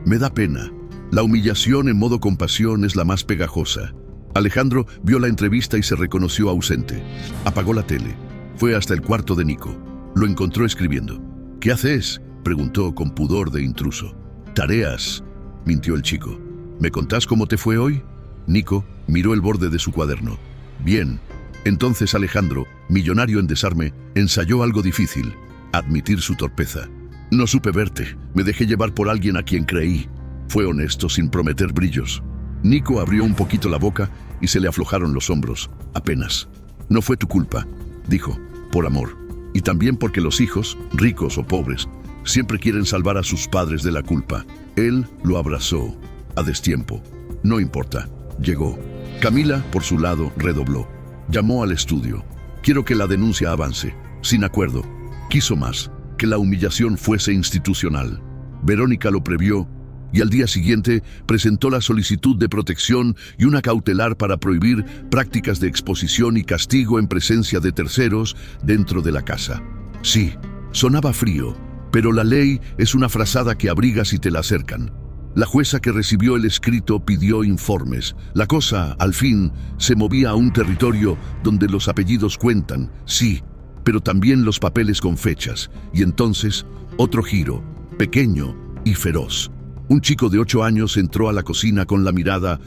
Me da pena. La humillación en modo compasión es la más pegajosa. Alejandro vio la entrevista y se reconoció ausente. Apagó la tele. Fue hasta el cuarto de Nico. Lo encontró escribiendo. ¿Qué haces?, preguntó con pudor de intruso. Tareas, mintió el chico. ¿Me contás cómo te fue hoy? Nico miró el borde de su cuaderno. Bien. Entonces Alejandro, millonario en desarme, ensayó algo difícil, admitir su torpeza. No supe verte, me dejé llevar por alguien a quien creí. Fue honesto sin prometer brillos. Nico abrió un poquito la boca y se le aflojaron los hombros, apenas. No fue tu culpa, dijo, por amor. Y también porque los hijos, ricos o pobres, siempre quieren salvar a sus padres de la culpa. Él lo abrazó, a destiempo. No importa, llegó. Camila, por su lado, redobló. Llamó al estudio. Quiero que la denuncia avance. Sin acuerdo. Quiso más, que la humillación fuese institucional. Verónica lo previó y al día siguiente presentó la solicitud de protección y una cautelar para prohibir prácticas de exposición y castigo en presencia de terceros dentro de la casa. Sí, sonaba frío, pero la ley es una frazada que abriga si te la acercan. La jueza que recibió el escrito pidió informes. La cosa, al fin, se movía a un territorio donde los apellidos cuentan, sí, pero también los papeles con fechas. Y entonces, otro giro, pequeño y feroz. Un chico de 8 años entró a la cocina con la mirada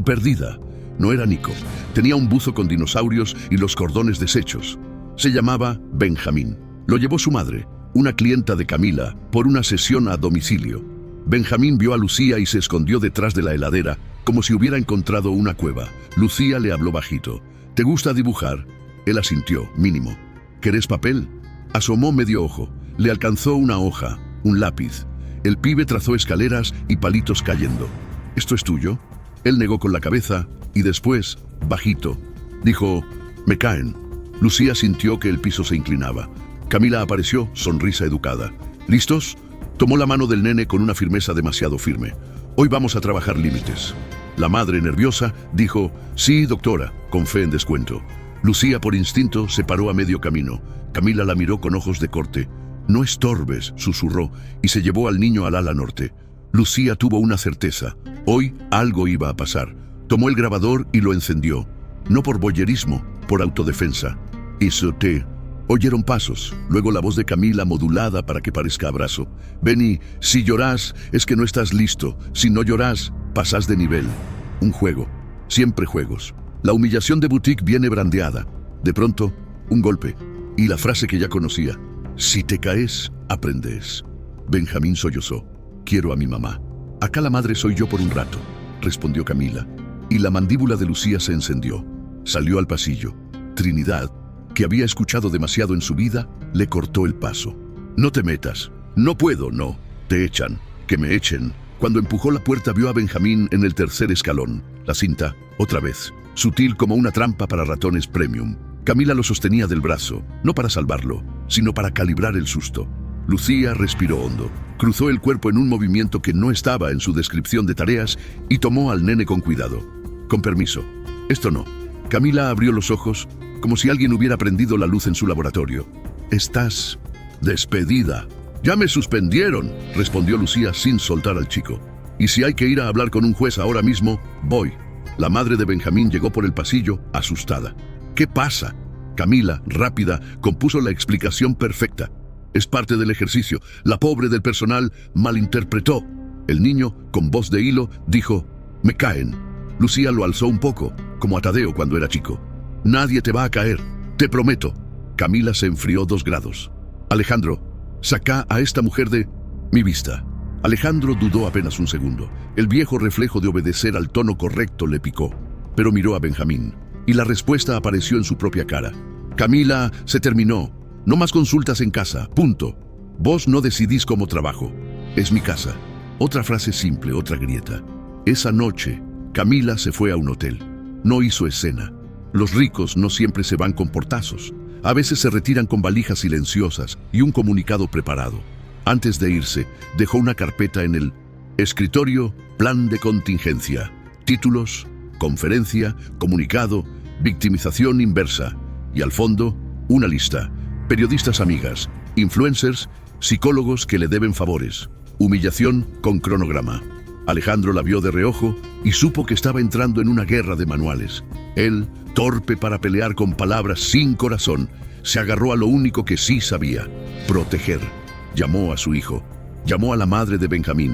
perdida. No era Nico. Tenía un buzo con dinosaurios y los cordones deshechos. Se llamaba Benjamín. Lo llevó su madre, una clienta de Camila, por una sesión a domicilio. Benjamín vio a Lucía y se escondió detrás de la heladera, como si hubiera encontrado una cueva. Lucía le habló bajito. ¿Te gusta dibujar? Él asintió, mínimo. ¿Querés papel? Asomó medio ojo. Le alcanzó una hoja, un lápiz. El pibe trazó escaleras y palitos cayendo. ¿Esto es tuyo? Él negó con la cabeza y después, bajito, dijo, me caen. Lucía sintió que el piso se inclinaba. Camila apareció, sonrisa educada. ¿Listos? Tomó la mano del nene con una firmeza demasiado firme. Hoy vamos a trabajar límites. La madre, nerviosa, dijo, sí, doctora, con fe en descuento. Lucía, por instinto, se paró a medio camino. Camila la miró con ojos de corte. No estorbes, susurró, y se llevó al niño al ala norte. Lucía tuvo una certeza. Hoy algo iba a pasar. Tomó el grabador y lo encendió. No por voyerismo, por autodefensa. Oyeron pasos, luego la voz de Camila modulada para que parezca abrazo. Benny, si llorás, es que no estás listo. Si no llorás, pasás de nivel. Un juego. Siempre juegos. La humillación de boutique viene brandeada. De pronto, un golpe. Y la frase que ya conocía. Si te caes, aprendes. Benjamín sollozó. Quiero a mi mamá. Acá la madre soy yo por un rato, respondió Camila. Y la mandíbula de Lucía se encendió. Salió al pasillo. Trinidad, que había escuchado demasiado en su vida, le cortó el paso. No te metas. No puedo, no. Te echan. Que me echen. Cuando empujó la puerta vio a Benjamín en el tercer escalón. La cinta, otra vez, sutil como una trampa para ratones premium. Camila lo sostenía del brazo, no para salvarlo, sino para calibrar el susto. Lucía respiró hondo, cruzó el cuerpo en un movimiento que no estaba en su descripción de tareas y tomó al nene con cuidado. Con permiso. Esto no. Camila abrió los ojos, como si alguien hubiera prendido la luz en su laboratorio. Estás despedida. Ya me suspendieron, respondió Lucía sin soltar al chico. Y si hay que ir a hablar con un juez ahora mismo, voy. La madre de Benjamín llegó por el pasillo, asustada. ¿Qué pasa? Camila, rápida, compuso la explicación perfecta. Es parte del ejercicio. La pobre del personal malinterpretó. El niño, con voz de hilo, dijo, me caen. Lucía lo alzó un poco, como a Tadeo cuando era chico. Nadie te va a caer, te prometo. Camila se enfrió 2 grados. Alejandro, saca a esta mujer de mi vista. Alejandro dudó apenas un segundo. El viejo reflejo de obedecer al tono correcto le picó. Pero miró a Benjamín, y la respuesta apareció en su propia cara. Camila, se terminó. No más consultas en casa, punto. Vos no decidís cómo trabajo. Es mi casa. Otra frase simple, otra grieta. Esa noche, Camila se fue a un hotel. No hizo escena. Los ricos no siempre se van con portazos. A veces se retiran con valijas silenciosas y un comunicado preparado. Antes de irse, dejó una carpeta en el escritorio, plan de contingencia, títulos, conferencia, comunicado, victimización inversa. Y al fondo, una lista. Periodistas amigas, influencers, psicólogos que le deben favores. Humillación con cronograma. Alejandro la vio de reojo y supo que estaba entrando en una guerra de manuales. Él, torpe para pelear con palabras sin corazón, se agarró a lo único que sí sabía: proteger. Llamó a su hijo, llamó a la madre de Benjamín,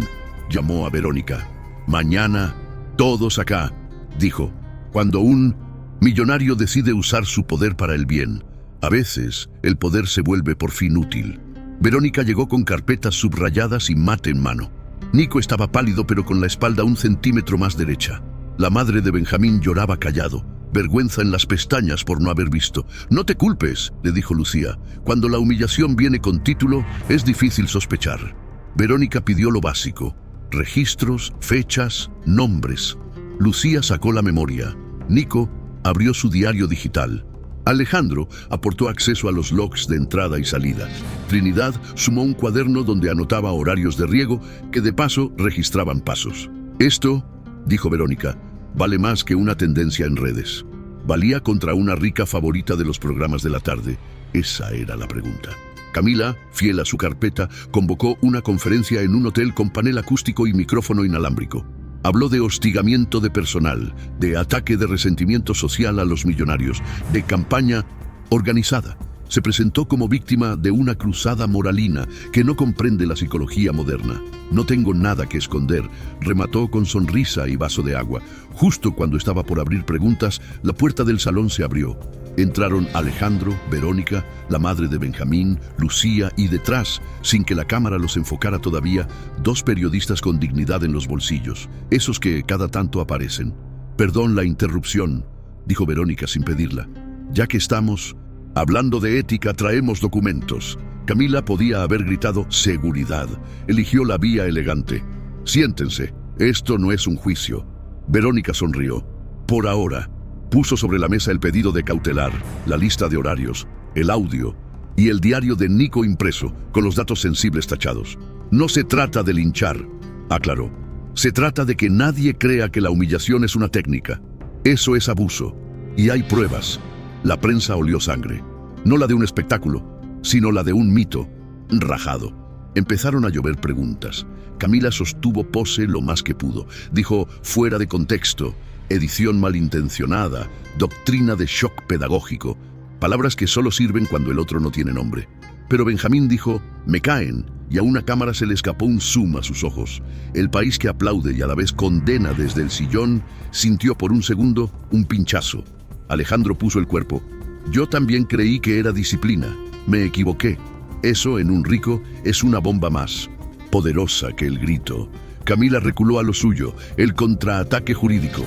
llamó a Verónica. Mañana, todos acá, dijo. Cuando un millonario decide usar su poder para el bien, a veces el poder se vuelve por fin útil. Verónica llegó con carpetas subrayadas y mate en mano. Nico estaba pálido pero con la espalda 1 centímetro más derecha. La madre de Benjamín lloraba callado, vergüenza en las pestañas por no haber visto. No te culpes, le dijo Lucía. Cuando la humillación viene con título, es difícil sospechar. Verónica pidió lo básico: registros, fechas, nombres. Lucía sacó la memoria. Nico abrió su diario digital. Alejandro aportó acceso a los logs de entrada y salida. Trinidad sumó un cuaderno donde anotaba horarios de riego que de paso registraban pasos. Esto, dijo Verónica, vale más que una tendencia en redes. ¿Valía contra una rica favorita de los programas de la tarde? Esa era la pregunta. Camila, fiel a su carpeta, convocó una conferencia en un hotel con panel acústico y micrófono inalámbrico. Habló de hostigamiento de personal, de ataque de resentimiento social a los millonarios, de campaña organizada. Se presentó como víctima de una cruzada moralina que no comprende la psicología moderna. No tengo nada que esconder, remató con sonrisa y vaso de agua. Justo cuando estaba por abrir preguntas, la puerta del salón se abrió. Entraron Alejandro, Verónica, la madre de Benjamín, Lucía y detrás, sin que la cámara los enfocara todavía, dos periodistas con dignidad en los bolsillos, esos que cada tanto aparecen. Perdón la interrupción, dijo Verónica sin pedirla. Ya que estamos hablando de ética, traemos documentos. Camila podía haber gritado seguridad. Eligió la vía elegante. Siéntense, esto no es un juicio. Verónica sonrió. Por ahora. Puso sobre la mesa el pedido de cautelar, la lista de horarios, el audio y el diario de Nico impreso, con los datos sensibles tachados. No se trata de linchar, aclaró. Se trata de que nadie crea que la humillación es una técnica. Eso es abuso. Y hay pruebas. La prensa olió sangre. No la de un espectáculo, sino la de un mito rajado. Empezaron a llover preguntas. Camila sostuvo pose lo más que pudo. Dijo, fuera de contexto, edición malintencionada, doctrina de shock pedagógico, palabras que solo sirven cuando el otro no tiene nombre. Pero Benjamín dijo, me caen, y a una cámara se le escapó un zoom a sus ojos. El país que aplaude y a la vez condena desde el sillón, sintió por un segundo un pinchazo. Alejandro puso el cuerpo. Yo también creí que era disciplina. Me equivoqué. Eso en un rico es una bomba más poderosa que el grito. Camila reculó a lo suyo, el contraataque jurídico.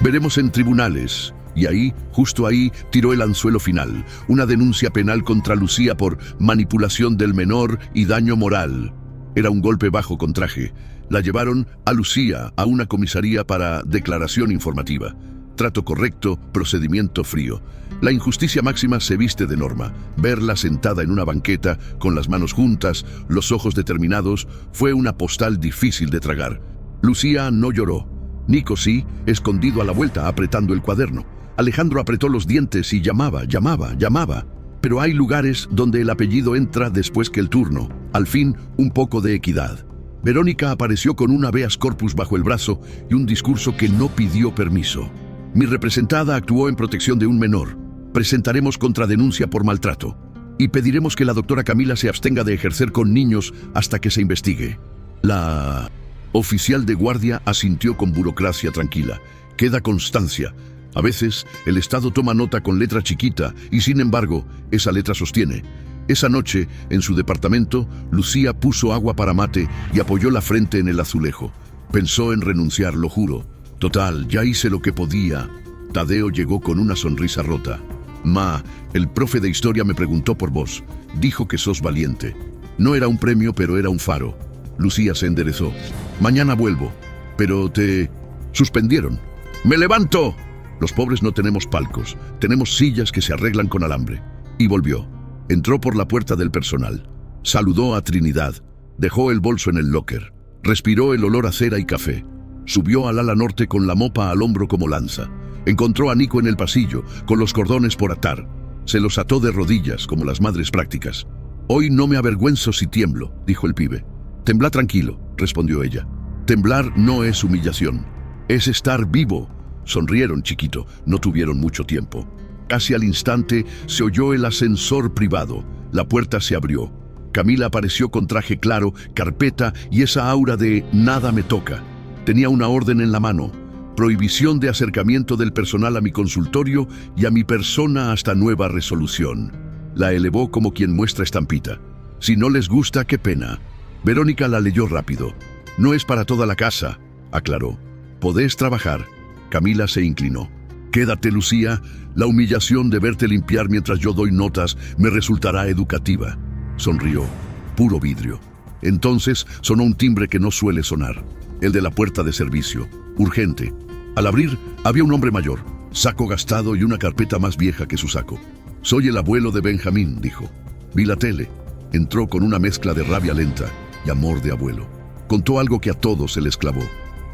Veremos en tribunales. Y ahí, justo ahí, tiró el anzuelo final. Una denuncia penal contra Lucía por manipulación del menor y daño moral. Era un golpe bajo con traje. La llevaron a Lucía a una comisaría para declaración informativa. Trato correcto, procedimiento frío. La injusticia máxima se viste de norma. Verla sentada en una banqueta, con las manos juntas, los ojos determinados, fue una postal difícil de tragar. Lucía no lloró. Nico sí, escondido a la vuelta, apretando el cuaderno. Alejandro apretó los dientes y llamaba. Pero hay lugares donde el apellido entra después que el turno. Al fin, un poco de equidad. Verónica apareció con un habeas corpus bajo el brazo y un discurso que no pidió permiso. Mi representada actuó en protección de un menor. Presentaremos contradenuncia por maltrato. Y pediremos que la doctora Camila se abstenga de ejercer con niños hasta que se investigue. La oficial de guardia asintió con burocracia tranquila. Queda constancia. A veces, el Estado toma nota con letra chiquita y, sin embargo, esa letra sostiene. Esa noche, en su departamento, Lucía puso agua para mate y apoyó la frente en el azulejo. Pensó en renunciar, lo juro. Total, ya hice lo que podía. Tadeo llegó con una sonrisa rota. Ma, el profe de historia me preguntó por vos. Dijo que sos valiente. No era un premio, pero era un faro. Lucía se enderezó. Mañana vuelvo. Pero te suspendieron. ¡Me levanto! Los pobres no tenemos palcos. Tenemos sillas que se arreglan con alambre. Y volvió. Entró por la puerta del personal. Saludó a Trinidad. Dejó el bolso en el locker. Respiró el olor a cera y café. Subió al ala norte con la mopa al hombro como lanza. Encontró a Nico en el pasillo, con los cordones por atar. Se los ató de rodillas, como las madres prácticas. Hoy no me avergüenzo si tiemblo, dijo el pibe. Temblá tranquilo, respondió ella. Temblar no es humillación. Es estar vivo. Sonrieron, chiquito. No tuvieron mucho tiempo. Casi al instante se oyó el ascensor privado. La puerta se abrió. Camila apareció con traje claro, carpeta y esa aura de nada me toca. Tenía una orden en la mano. Prohibición de acercamiento del personal a mi consultorio y a mi persona hasta nueva resolución. La elevó como quien muestra estampita. Si no les gusta, qué pena. Verónica la leyó rápido. No es para toda la casa, aclaró. Podés trabajar. Camila se inclinó. Quédate, Lucía. La humillación de verte limpiar mientras yo doy notas me resultará educativa. Sonrió. Puro vidrio. Entonces sonó un timbre que no suele sonar. El de la puerta de servicio. Urgente. Al abrir, había un hombre mayor, saco gastado y una carpeta más vieja que su saco. Soy el abuelo de Benjamín, dijo. Vi la tele. Entró con una mezcla de rabia lenta y amor de abuelo. Contó algo que a todos se les clavó.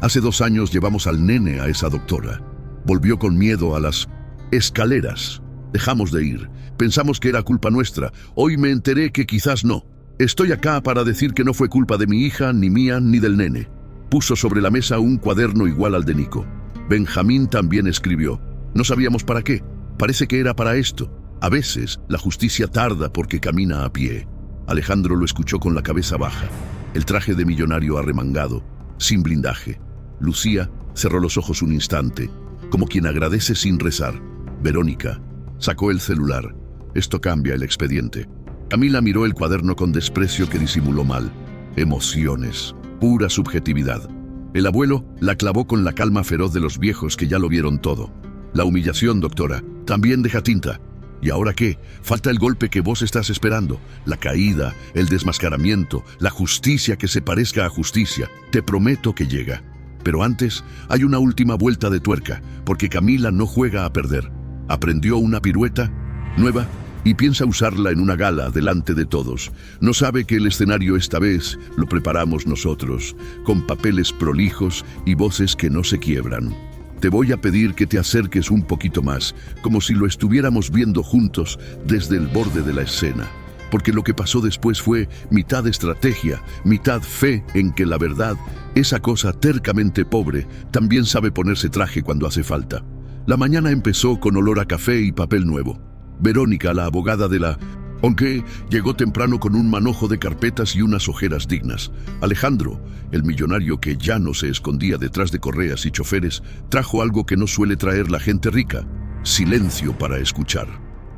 Hace 2 años llevamos al nene a esa doctora. Volvió con miedo a las escaleras. Dejamos de ir. Pensamos que era culpa nuestra. Hoy me enteré que quizás no. Estoy acá para decir que no fue culpa de mi hija, ni mía, ni del nene. Puso sobre la mesa un cuaderno igual al de Nico. Benjamín también escribió. No sabíamos para qué. Parece que era para esto. A veces la justicia tarda porque camina a pie. Alejandro lo escuchó con la cabeza baja. El traje de millonario arremangado, sin blindaje. Lucía cerró los ojos un instante, como quien agradece sin rezar. Verónica sacó el celular. Esto cambia el expediente. Camila miró el cuaderno con desprecio que disimuló mal. Emociones, pura subjetividad. El abuelo la clavó con la calma feroz de los viejos que ya lo vieron todo. La humillación, doctora, también deja tinta. ¿Y ahora qué? Falta el golpe que vos estás esperando, la caída, el desmascaramiento, la justicia que se parezca a justicia. Te prometo que llega. Pero antes hay una última vuelta de tuerca, porque Camila no juega a perder. Aprendió una pirueta nueva y piensa usarla en una gala delante de todos. No sabe que el escenario esta vez lo preparamos nosotros, con papeles prolijos y voces que no se quiebran. Te voy a pedir que te acerques un poquito más, como si lo estuviéramos viendo juntos desde el borde de la escena. Porque lo que pasó después fue mitad estrategia, mitad fe en que la verdad, esa cosa tercamente pobre, también sabe ponerse traje cuando hace falta. La mañana empezó con olor a café y papel nuevo. Verónica, la abogada de la... aunque llegó temprano con un manojo de carpetas y unas ojeras dignas. Alejandro, el millonario que ya no se escondía detrás de correas y choferes, trajo algo que no suele traer la gente rica: silencio para escuchar.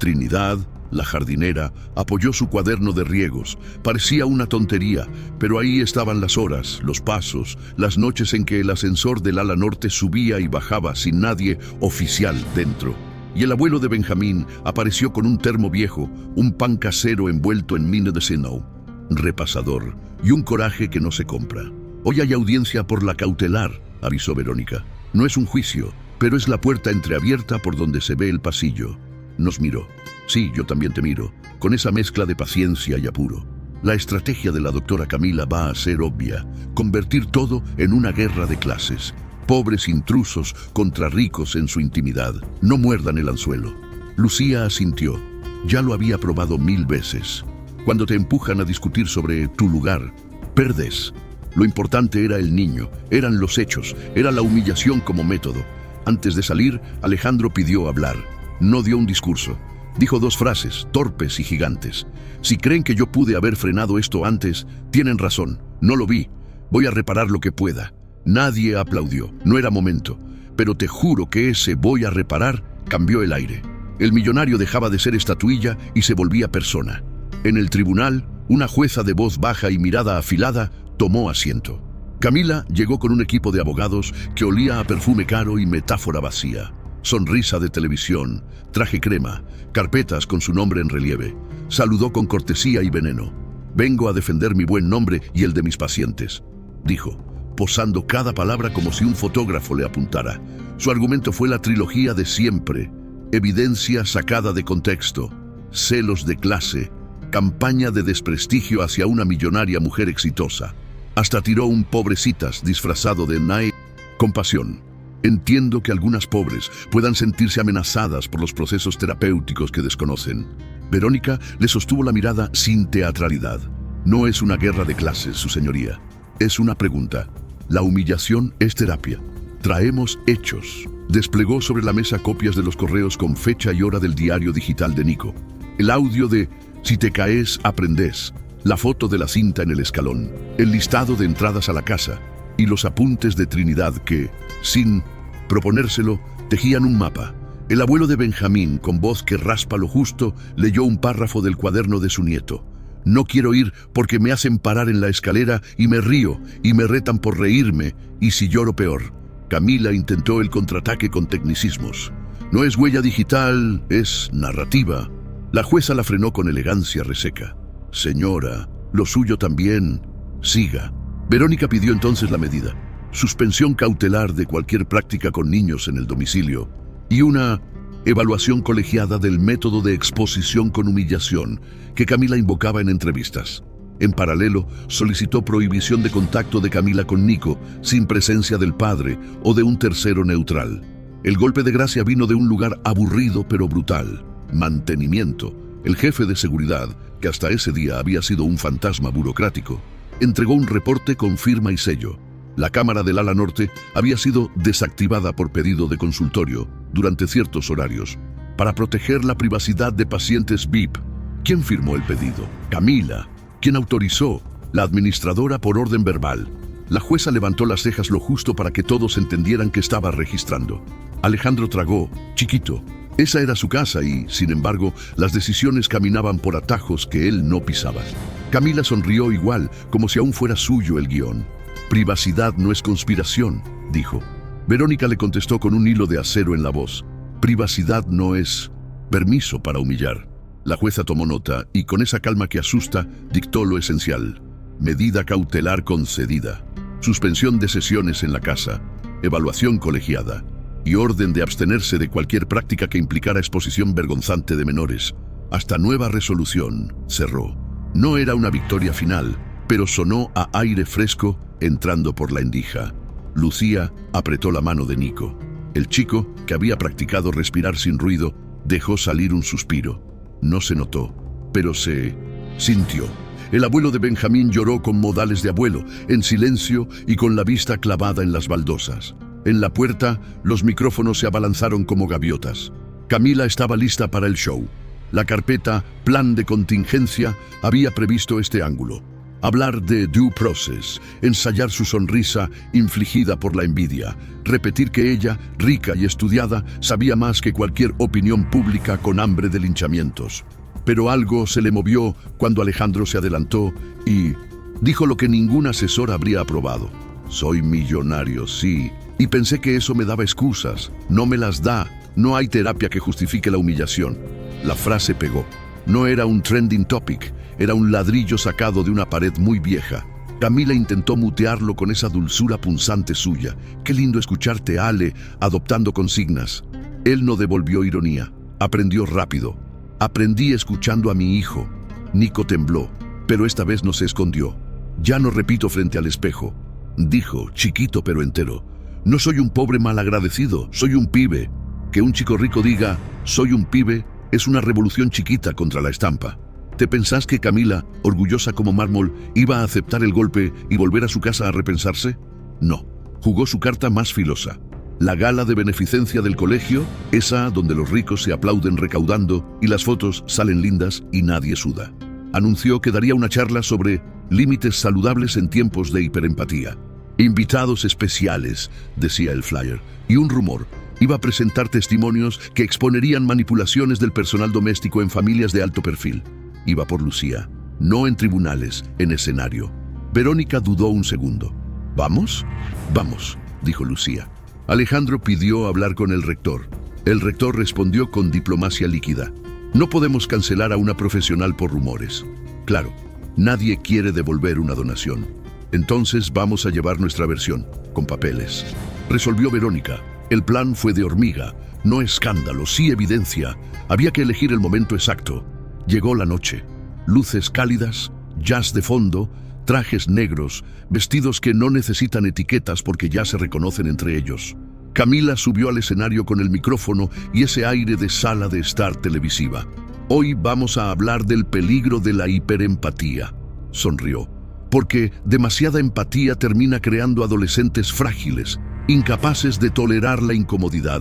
Trinidad, la jardinera, apoyó su cuaderno de riegos. Parecía una tontería, pero ahí estaban las horas, los pasos, las noches en que el ascensor del ala norte subía y bajaba sin nadie oficial dentro. Y el abuelo de Benjamín apareció con un termo viejo, un pan casero envuelto en mine de seno, repasador y un coraje que no se compra. Hoy hay audiencia por la cautelar, avisó Verónica. No es un juicio, pero es la puerta entreabierta por donde se ve el pasillo. Nos miró. Sí, yo también te miro, con esa mezcla de paciencia y apuro. La estrategia de la doctora Camila va a ser obvia: convertir todo en una guerra de clases. Pobres intrusos contra ricos en su intimidad. No muerdan el anzuelo. Lucía asintió. Ya lo había probado 1000 veces. Cuando te empujan a discutir sobre tu lugar, perdes. Lo importante era el niño, eran los hechos, era la humillación como método. Antes de salir, Alejandro pidió hablar. No dio un discurso. Dijo 2 frases, torpes y gigantes. Si creen que yo pude haber frenado esto antes, tienen razón. No lo vi. Voy a reparar lo que pueda. Nadie aplaudió, no era momento, pero te juro que ese voy a reparar cambió el aire. El millonario dejaba de ser estatuilla y se volvía persona. En el tribunal, una jueza de voz baja y mirada afilada tomó asiento. Camila llegó con un equipo de abogados que olía a perfume caro y metáfora vacía. Sonrisa de televisión, traje crema, carpetas con su nombre en relieve. Saludó con cortesía y veneno. Vengo a defender mi buen nombre y el de mis pacientes, dijo, posando cada palabra como si un fotógrafo le apuntara. Su argumento fue la trilogía de siempre: evidencia sacada de contexto, celos de clase, campaña de desprestigio hacia una millonaria mujer exitosa. Hasta tiró un pobrecitas disfrazado de Nae. Compasión. Entiendo que algunas pobres puedan sentirse amenazadas por los procesos terapéuticos que desconocen. Verónica le sostuvo la mirada sin teatralidad. No es una guerra de clases, su señoría. Es una pregunta. La humillación es terapia. Traemos hechos. Desplegó sobre la mesa copias de los correos con fecha y hora del diario digital de Nico. El audio de "Si te caes, aprendés", la foto de la cinta en el escalón, el listado de entradas a la casa y los apuntes de Trinidad que, sin proponérselo, tejían un mapa. El abuelo de Benjamín, con voz que raspa lo justo, leyó un párrafo del cuaderno de su nieto. No quiero ir porque me hacen parar en la escalera y me río y me retan por reírme, y si lloro peor. Camila intentó el contraataque con tecnicismos. No es huella digital, es narrativa. La jueza la frenó con elegancia reseca. Señora, lo suyo también. Siga. Verónica pidió entonces la medida: suspensión cautelar de cualquier práctica con niños en el domicilio y una evaluación colegiada del método de exposición con humillación que Camila invocaba en entrevistas. En paralelo, solicitó prohibición de contacto de Camila con Nico sin presencia del padre o de un tercero neutral. El golpe de gracia vino de un lugar aburrido pero brutal. Mantenimiento, el jefe de seguridad, que hasta ese día había sido un fantasma burocrático, entregó un reporte con firma y sello. La cámara del ala norte había sido desactivada por pedido de consultorio durante ciertos horarios para proteger la privacidad de pacientes VIP. ¿Quién firmó el pedido? Camila. ¿Quién autorizó? La administradora por orden verbal. La jueza levantó las cejas lo justo para que todos entendieran que estaba registrando. Alejandro tragó, chiquito. Esa era su casa y, sin embargo, las decisiones caminaban por atajos que él no pisaba. Camila sonrió igual, como si aún fuera suyo el guión. Privacidad no es conspiración, dijo. Verónica le contestó con un hilo de acero en la voz. Privacidad no es permiso para humillar. La jueza tomó nota y, con esa calma que asusta, dictó lo esencial. Medida cautelar concedida. Suspensión de sesiones en la casa. Evaluación colegiada. Y orden de abstenerse de cualquier práctica que implicara exposición vergonzante de menores. Hasta nueva resolución, cerró. No era una victoria final, pero sonó a aire fresco entrando por la endija. Lucía apretó la mano de Nico. El chico, que había practicado respirar sin ruido, dejó salir un suspiro. No se notó, pero se sintió. El abuelo de Benjamín lloró con modales de abuelo, en silencio y con la vista clavada en las baldosas. En la puerta, los micrófonos se abalanzaron como gaviotas. Camila estaba lista para el show. La carpeta Plan de Contingencia había previsto este ángulo. Hablar de due process, ensayar su sonrisa infligida por la envidia, repetir que ella, rica y estudiada, sabía más que cualquier opinión pública con hambre de linchamientos. Pero algo se le movió cuando Alejandro se adelantó y dijo lo que ningún asesor habría aprobado. Soy millonario, sí, y pensé que eso me daba excusas. No me las da. No hay terapia que justifique la humillación. La frase pegó. No era un trending topic, era un ladrillo sacado de una pared muy vieja. Camila intentó mutearlo con esa dulzura punzante suya. Qué lindo escucharte, Ale, adoptando consignas. Él no devolvió ironía. Aprendió rápido. Aprendí escuchando a mi hijo. Nico tembló, pero esta vez no se escondió. Ya no repito frente al espejo. Dijo, chiquito pero entero. No soy un pobre malagradecido, soy un pibe. Que un chico rico diga, soy un pibe, es una revolución chiquita contra la estampa. ¿Te pensás que Camila, orgullosa como mármol, iba a aceptar el golpe y volver a su casa a repensarse? No. Jugó su carta más filosa. La gala de beneficencia del colegio, esa donde los ricos se aplauden recaudando y las fotos salen lindas y nadie suda. Anunció que daría una charla sobre límites saludables en tiempos de hiperempatía. Invitados especiales, decía el flyer, y un rumor. Iba a presentar testimonios que exponerían manipulaciones del personal doméstico en familias de alto perfil. Iba por Lucía, no en tribunales, en escenario. Verónica dudó un segundo. ¿Vamos? Vamos, dijo Lucía. Alejandro pidió hablar con el rector. El rector respondió con diplomacia líquida. No podemos cancelar a una profesional por rumores. Claro, nadie quiere devolver una donación. Entonces vamos a llevar nuestra versión, con papeles. Resolvió Verónica. El plan fue de hormiga, no escándalo, sí evidencia. Había que elegir el momento exacto. Llegó la noche. Luces cálidas, jazz de fondo, trajes negros, vestidos que no necesitan etiquetas porque ya se reconocen entre ellos. Camila subió al escenario con el micrófono y ese aire de sala de estar televisiva. Hoy vamos a hablar del peligro de la hiperempatía. Sonrió. Porque demasiada empatía termina creando adolescentes frágiles, incapaces de tolerar la incomodidad.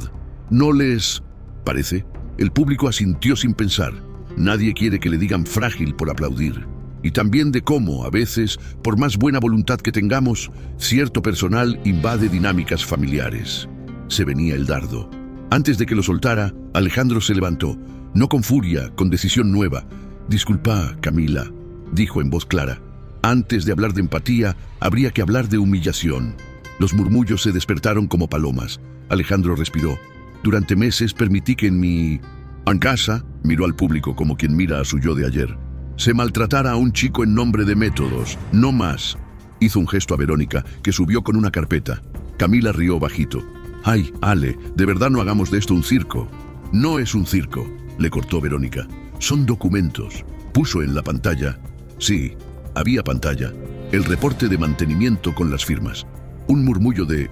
No les parece. El público asintió sin pensar. Nadie quiere que le digan frágil por aplaudir. Y también de cómo, a veces, por más buena voluntad que tengamos, cierto personal invade dinámicas familiares. Se venía el dardo. Antes de que lo soltara, Alejandro se levantó, no con furia, con decisión nueva. Disculpa, Camila, dijo en voz clara. Antes de hablar de empatía, habría que hablar de humillación. Los murmullos se despertaron como palomas. Alejandro respiró. Durante meses permití que en casa, miró al público como quien mira a su yo de ayer, se maltratara a un chico en nombre de métodos, no más. Hizo un gesto a Verónica, que subió con una carpeta. Camila rió bajito. Ay, Ale, de verdad no hagamos de esto un circo. No es un circo, le cortó Verónica. Son documentos. Puso en la pantalla. Sí, había pantalla. El reporte de mantenimiento con las firmas. Un murmullo de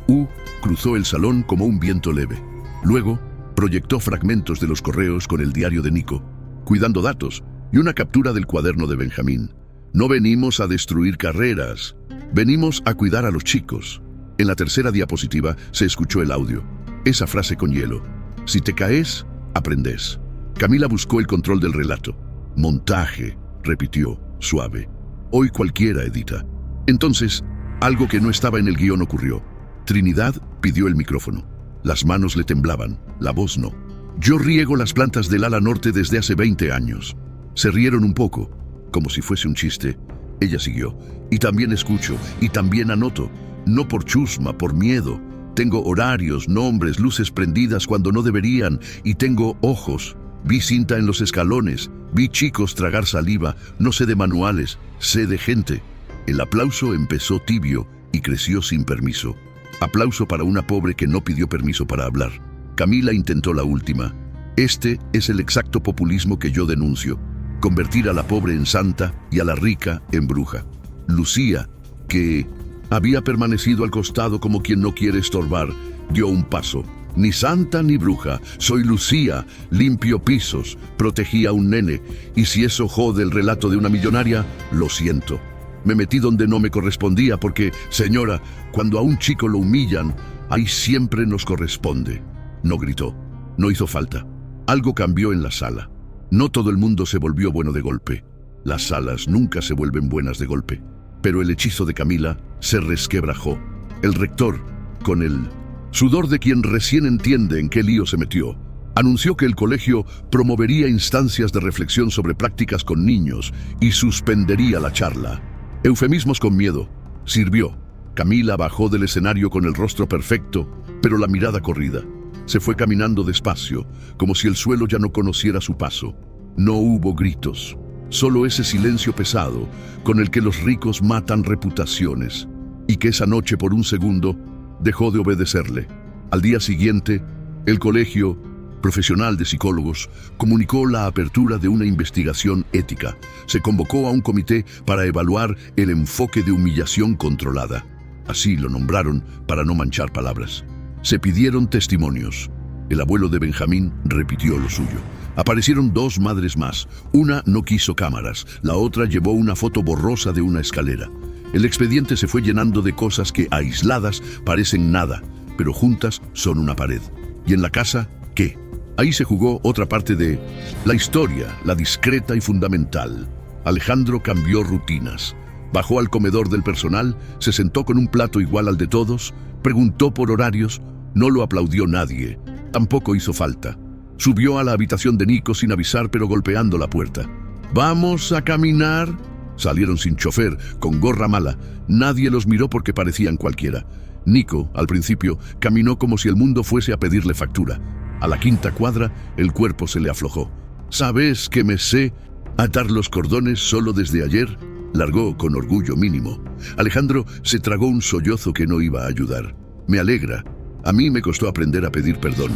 cruzó el salón como un viento leve. Luego, Proyectó fragmentos de los correos con el diario de Nico, cuidando datos, y una captura del cuaderno de Benjamín. No venimos a destruir carreras, venimos a cuidar a los chicos. En la tercera diapositiva se escuchó el audio. Esa frase con hielo. Si te caes, aprendes. Camila buscó el control del relato. Montaje, repitió, suave. Hoy cualquiera edita. Entonces, algo que no estaba en el guión ocurrió. Trinidad pidió el micrófono. Las manos le temblaban, la voz no. Yo riego las plantas del ala norte desde hace 20 años. Se rieron un poco, como si fuese un chiste. Ella siguió. Y también escucho, y también anoto. No por chusma, por miedo. Tengo horarios, nombres, luces prendidas cuando no deberían, y tengo ojos. Vi cinta en los escalones, vi chicos tragar saliva, no sé de manuales, sé de gente. El aplauso empezó tibio y creció sin permiso. Aplauso para una pobre que no pidió permiso para hablar. Camila intentó la última. Este es el exacto populismo que yo denuncio. Convertir a la pobre en santa y a la rica en bruja. Lucía, que había permanecido al costado como quien no quiere estorbar, dio un paso. Ni santa ni bruja, soy Lucía, limpio pisos, protegí a un nene, y si eso jode el relato de una millonaria, lo siento. Me metí donde no me correspondía porque, señora, cuando a un chico lo humillan, ahí siempre nos corresponde. No gritó, no hizo falta. Algo cambió en la sala. No todo el mundo se volvió bueno de golpe. Las salas nunca se vuelven buenas de golpe. Pero el hechizo de Camila se resquebrajó. El rector, con el sudor de quien recién entiende en qué lío se metió, anunció que el colegio promovería instancias de reflexión sobre prácticas con niños y suspendería la charla. Eufemismos con miedo. Sirvió. Camila bajó del escenario con el rostro perfecto, pero la mirada corrida. Se fue caminando despacio, como si el suelo ya no conociera su paso. No hubo gritos. Solo ese silencio pesado con el que los ricos matan reputaciones, y que esa noche por un segundo dejó de obedecerle. Al día siguiente, el Colegio Profesional de Psicólogos comunicó la apertura de una investigación ética. Se convocó a un comité para evaluar el enfoque de humillación controlada. Así lo nombraron para no manchar palabras. Se pidieron testimonios. El abuelo de Benjamín repitió lo suyo. Aparecieron dos madres más. Una no quiso cámaras, la otra llevó una foto borrosa de una escalera. El expediente se fue llenando de cosas que, aisladas, parecen nada, pero juntas son una pared. ¿Y en la casa, qué? Ahí se jugó otra parte de la historia, la discreta y fundamental. Alejandro cambió rutinas. Bajó al comedor del personal, se sentó con un plato igual al de todos, preguntó por horarios, no lo aplaudió nadie, tampoco hizo falta. Subió a la habitación de Nico sin avisar, pero golpeando la puerta. ¿Vamos a caminar? Salieron sin chofer, con gorra mala. Nadie los miró porque parecían cualquiera. Nico, al principio, caminó como si el mundo fuese a pedirle factura. A la quinta cuadra, el cuerpo se le aflojó. ¿Sabes que me sé atar los cordones solo desde ayer? Largó con orgullo mínimo. Alejandro se tragó un sollozo que no iba a ayudar. Me alegra. A mí me costó aprender a pedir perdón.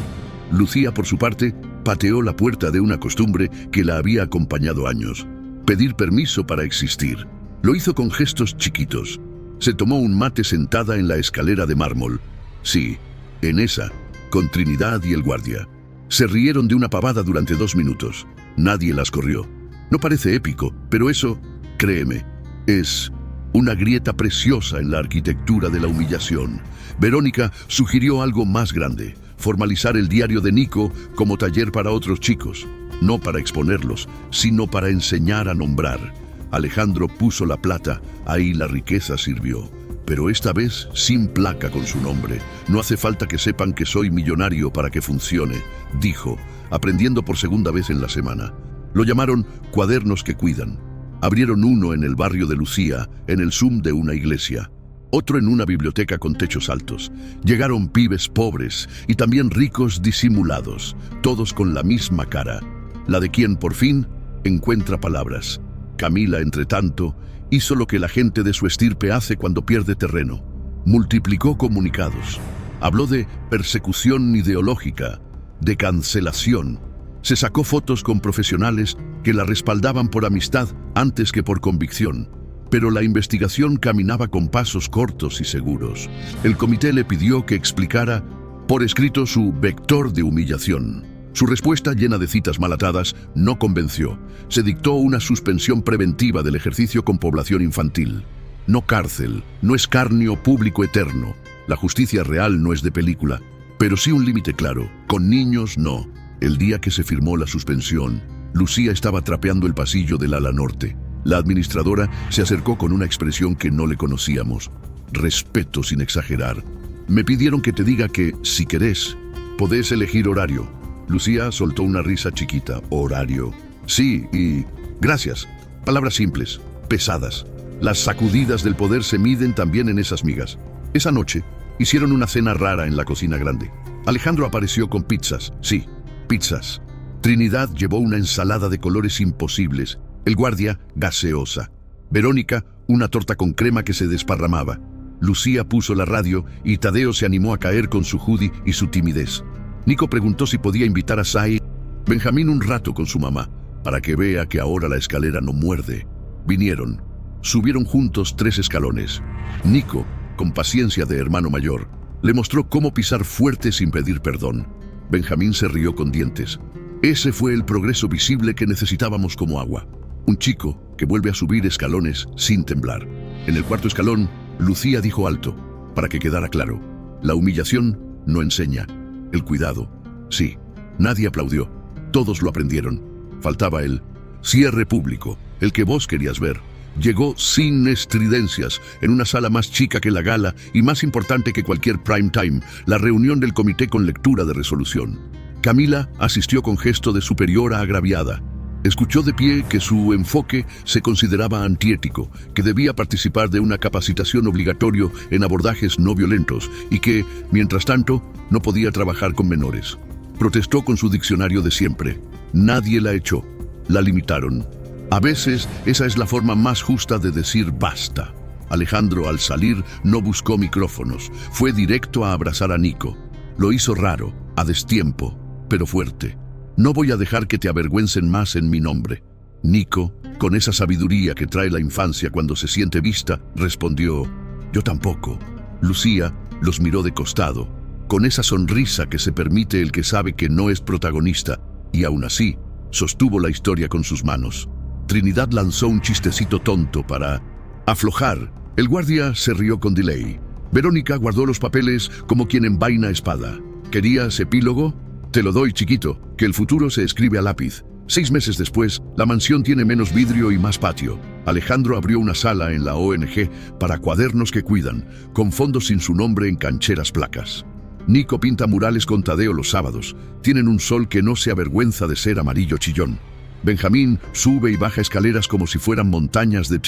Lucía, por su parte, pateó la puerta de una costumbre que la había acompañado años. Pedir permiso para existir. Lo hizo con gestos chiquitos. Se tomó un mate sentada en la escalera de mármol. Sí, en esa, con Trinidad y el guardia. Se rieron de una pavada durante 2 minutos. Nadie las corrió. No parece épico, pero eso, créeme, es una grieta preciosa en la arquitectura de la humillación. Verónica sugirió algo más grande. Formalizar el diario de Nico como taller para otros chicos. No para exponerlos, sino para enseñar a nombrar. Alejandro puso la plata, ahí la riqueza sirvió. Pero esta vez sin placa con su nombre. No hace falta que sepan que soy millonario para que funcione, dijo, aprendiendo por segunda vez en la semana. Lo llamaron Cuadernos que Cuidan. Abrieron uno en el barrio de Lucía, en el Zoom de una iglesia. Otro en una biblioteca con techos altos. Llegaron pibes pobres y también ricos disimulados, todos con la misma cara. La de quien, por fin, encuentra palabras. Camila, entre tanto, hizo lo que la gente de su estirpe hace cuando pierde terreno. Multiplicó comunicados. Habló de persecución ideológica, de cancelación. Se sacó fotos con profesionales que la respaldaban por amistad antes que por convicción. Pero la investigación caminaba con pasos cortos y seguros. El comité le pidió que explicara por escrito su vector de humillación. Su respuesta, llena de citas mal atadas, no convenció. Se dictó una suspensión preventiva del ejercicio con población infantil. No cárcel, no escarnio público eterno. La justicia real no es de película, pero sí un límite claro. Con niños, no. El día que se firmó la suspensión, Lucía estaba trapeando el pasillo del ala norte. La administradora se acercó con una expresión que no le conocíamos. Respeto sin exagerar. Me pidieron que te diga que, si querés, podés elegir horario. Lucía soltó una risa chiquita. Horario. Sí, y gracias. Palabras simples, pesadas. Las sacudidas del poder se miden también en esas migas. Esa noche, hicieron una cena rara en la cocina grande. Alejandro apareció con pizzas. Sí, pizzas. Trinidad llevó una ensalada de colores imposibles. El guardia, gaseosa. Verónica, una torta con crema que se desparramaba. Lucía puso la radio y Tadeo se animó a caer con su hoodie y su timidez. Nico preguntó si podía invitar a Sai. Benjamín un rato con su mamá, para que vea que ahora la escalera no muerde. Vinieron. Subieron juntos 3 escalones. Nico, con paciencia de hermano mayor, le mostró cómo pisar fuerte sin pedir perdón. Benjamín se rió con dientes. Ese fue el progreso visible que necesitábamos como agua. Un chico que vuelve a subir escalones sin temblar. En el 4.º escalón, Lucía dijo alto, para que quedara claro. La humillación no enseña. El cuidado, sí. Nadie aplaudió. Todos lo aprendieron. Faltaba el cierre público, el que vos querías ver. Llegó sin estridencias, en una sala más chica que la gala y más importante que cualquier prime time, la reunión del comité con lectura de resolución. Camila asistió con gesto de superiora agraviada. Escuchó de pie que su enfoque se consideraba antiético, que debía participar de una capacitación obligatoria en abordajes no violentos y que, mientras tanto, no podía trabajar con menores. Protestó con su diccionario de siempre. Nadie la echó. La limitaron. A veces, esa es la forma más justa de decir basta. Alejandro, al salir, no buscó micrófonos. Fue directo a abrazar a Nico. Lo hizo raro, a destiempo, pero fuerte. No voy a dejar que te avergüencen más en mi nombre. Nico, con esa sabiduría que trae la infancia cuando se siente vista, respondió, yo tampoco. Lucía los miró de costado, con esa sonrisa que se permite el que sabe que no es protagonista, y aún así, sostuvo la historia con sus manos. Trinidad lanzó un chistecito tonto para aflojar. El guardia se rió con delay. Verónica guardó los papeles como quien envaina espada. ¿Querías epílogo? Te lo doy, chiquito, que el futuro se escribe a lápiz. 6 meses después, la mansión tiene menos vidrio y más patio. Alejandro abrió una sala en la ONG para cuadernos que cuidan, con fondos sin su nombre en cancheras placas. Nico pinta murales con Tadeo los sábados. Tienen un sol que no se avergüenza de ser amarillo chillón. Benjamín sube y baja escaleras como si fueran montañas de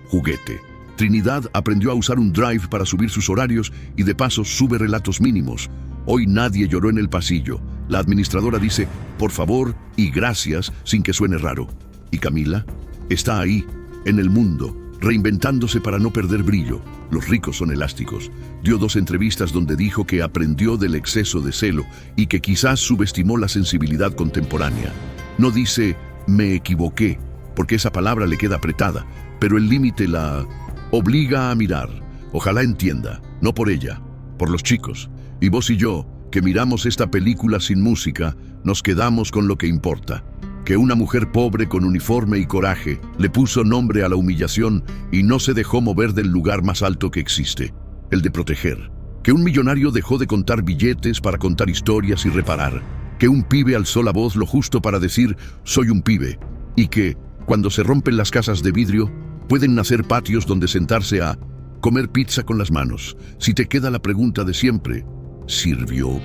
juguete. Trinidad aprendió a usar un drive para subir sus horarios y de paso sube relatos mínimos. Hoy nadie lloró en el pasillo. La administradora dice, por favor y gracias, sin que suene raro. Y Camila está ahí, en el mundo, reinventándose para no perder brillo. Los ricos son elásticos. Dio 2 entrevistas donde dijo que aprendió del exceso de celo y que quizás subestimó la sensibilidad contemporánea. No dice, me equivoqué, porque esa palabra le queda apretada, pero el límite la obliga a mirar. Ojalá entienda, no por ella, por los chicos. Y vos y yo, que miramos esta película sin música, nos quedamos con lo que importa. Que una mujer pobre con uniforme y coraje le puso nombre a la humillación y no se dejó mover del lugar más alto que existe, el de proteger. Que un millonario dejó de contar billetes para contar historias y reparar. Que un pibe alzó la voz lo justo para decir, soy un pibe. Y que, cuando se rompen las casas de vidrio, pueden nacer patios donde sentarse a comer pizza con las manos. Si te queda la pregunta de siempre, ¿sirvió?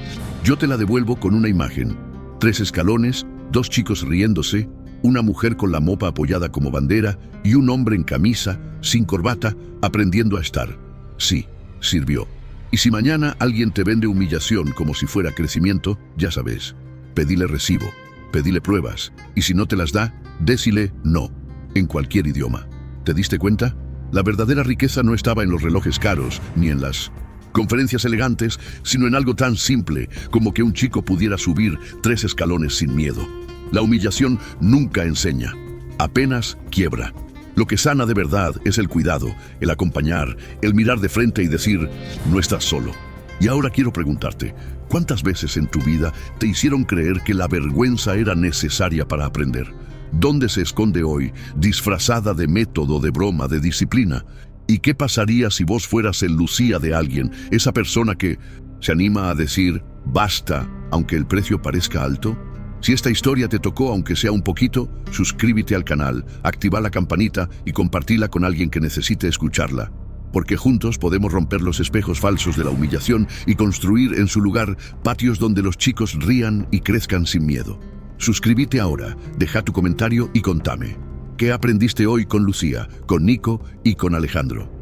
Yo te la devuelvo con una imagen. 3 escalones, 2 chicos riéndose, una mujer con la mopa apoyada como bandera y un hombre en camisa, sin corbata, aprendiendo a estar. Sí, sirvió. Y si mañana alguien te vende humillación como si fuera crecimiento, ya sabes, pedile recibo, pedile pruebas, y si no te las da, désile no, en cualquier idioma. ¿Te diste cuenta? La verdadera riqueza no estaba en los relojes caros, ni en las conferencias elegantes, sino en algo tan simple como que un chico pudiera subir 3 escalones sin miedo. La humillación nunca enseña, apenas quiebra. Lo que sana de verdad es el cuidado, el acompañar, el mirar de frente y decir, no estás solo. Y ahora quiero preguntarte, ¿cuántas veces en tu vida te hicieron creer que la vergüenza era necesaria para aprender? ¿Dónde se esconde hoy, disfrazada de método, de broma, de disciplina? ¿Y qué pasaría si vos fueras el Lucía de alguien, esa persona que se anima a decir basta, aunque el precio parezca alto? Si esta historia te tocó, aunque sea un poquito, suscríbete al canal, activa la campanita y compartila con alguien que necesite escucharla. Porque juntos podemos romper los espejos falsos de la humillación y construir en su lugar patios donde los chicos rían y crezcan sin miedo. Suscríbete ahora, deja tu comentario y contame. ¿Qué aprendiste hoy con Lucía, con Nico y con Alejandro?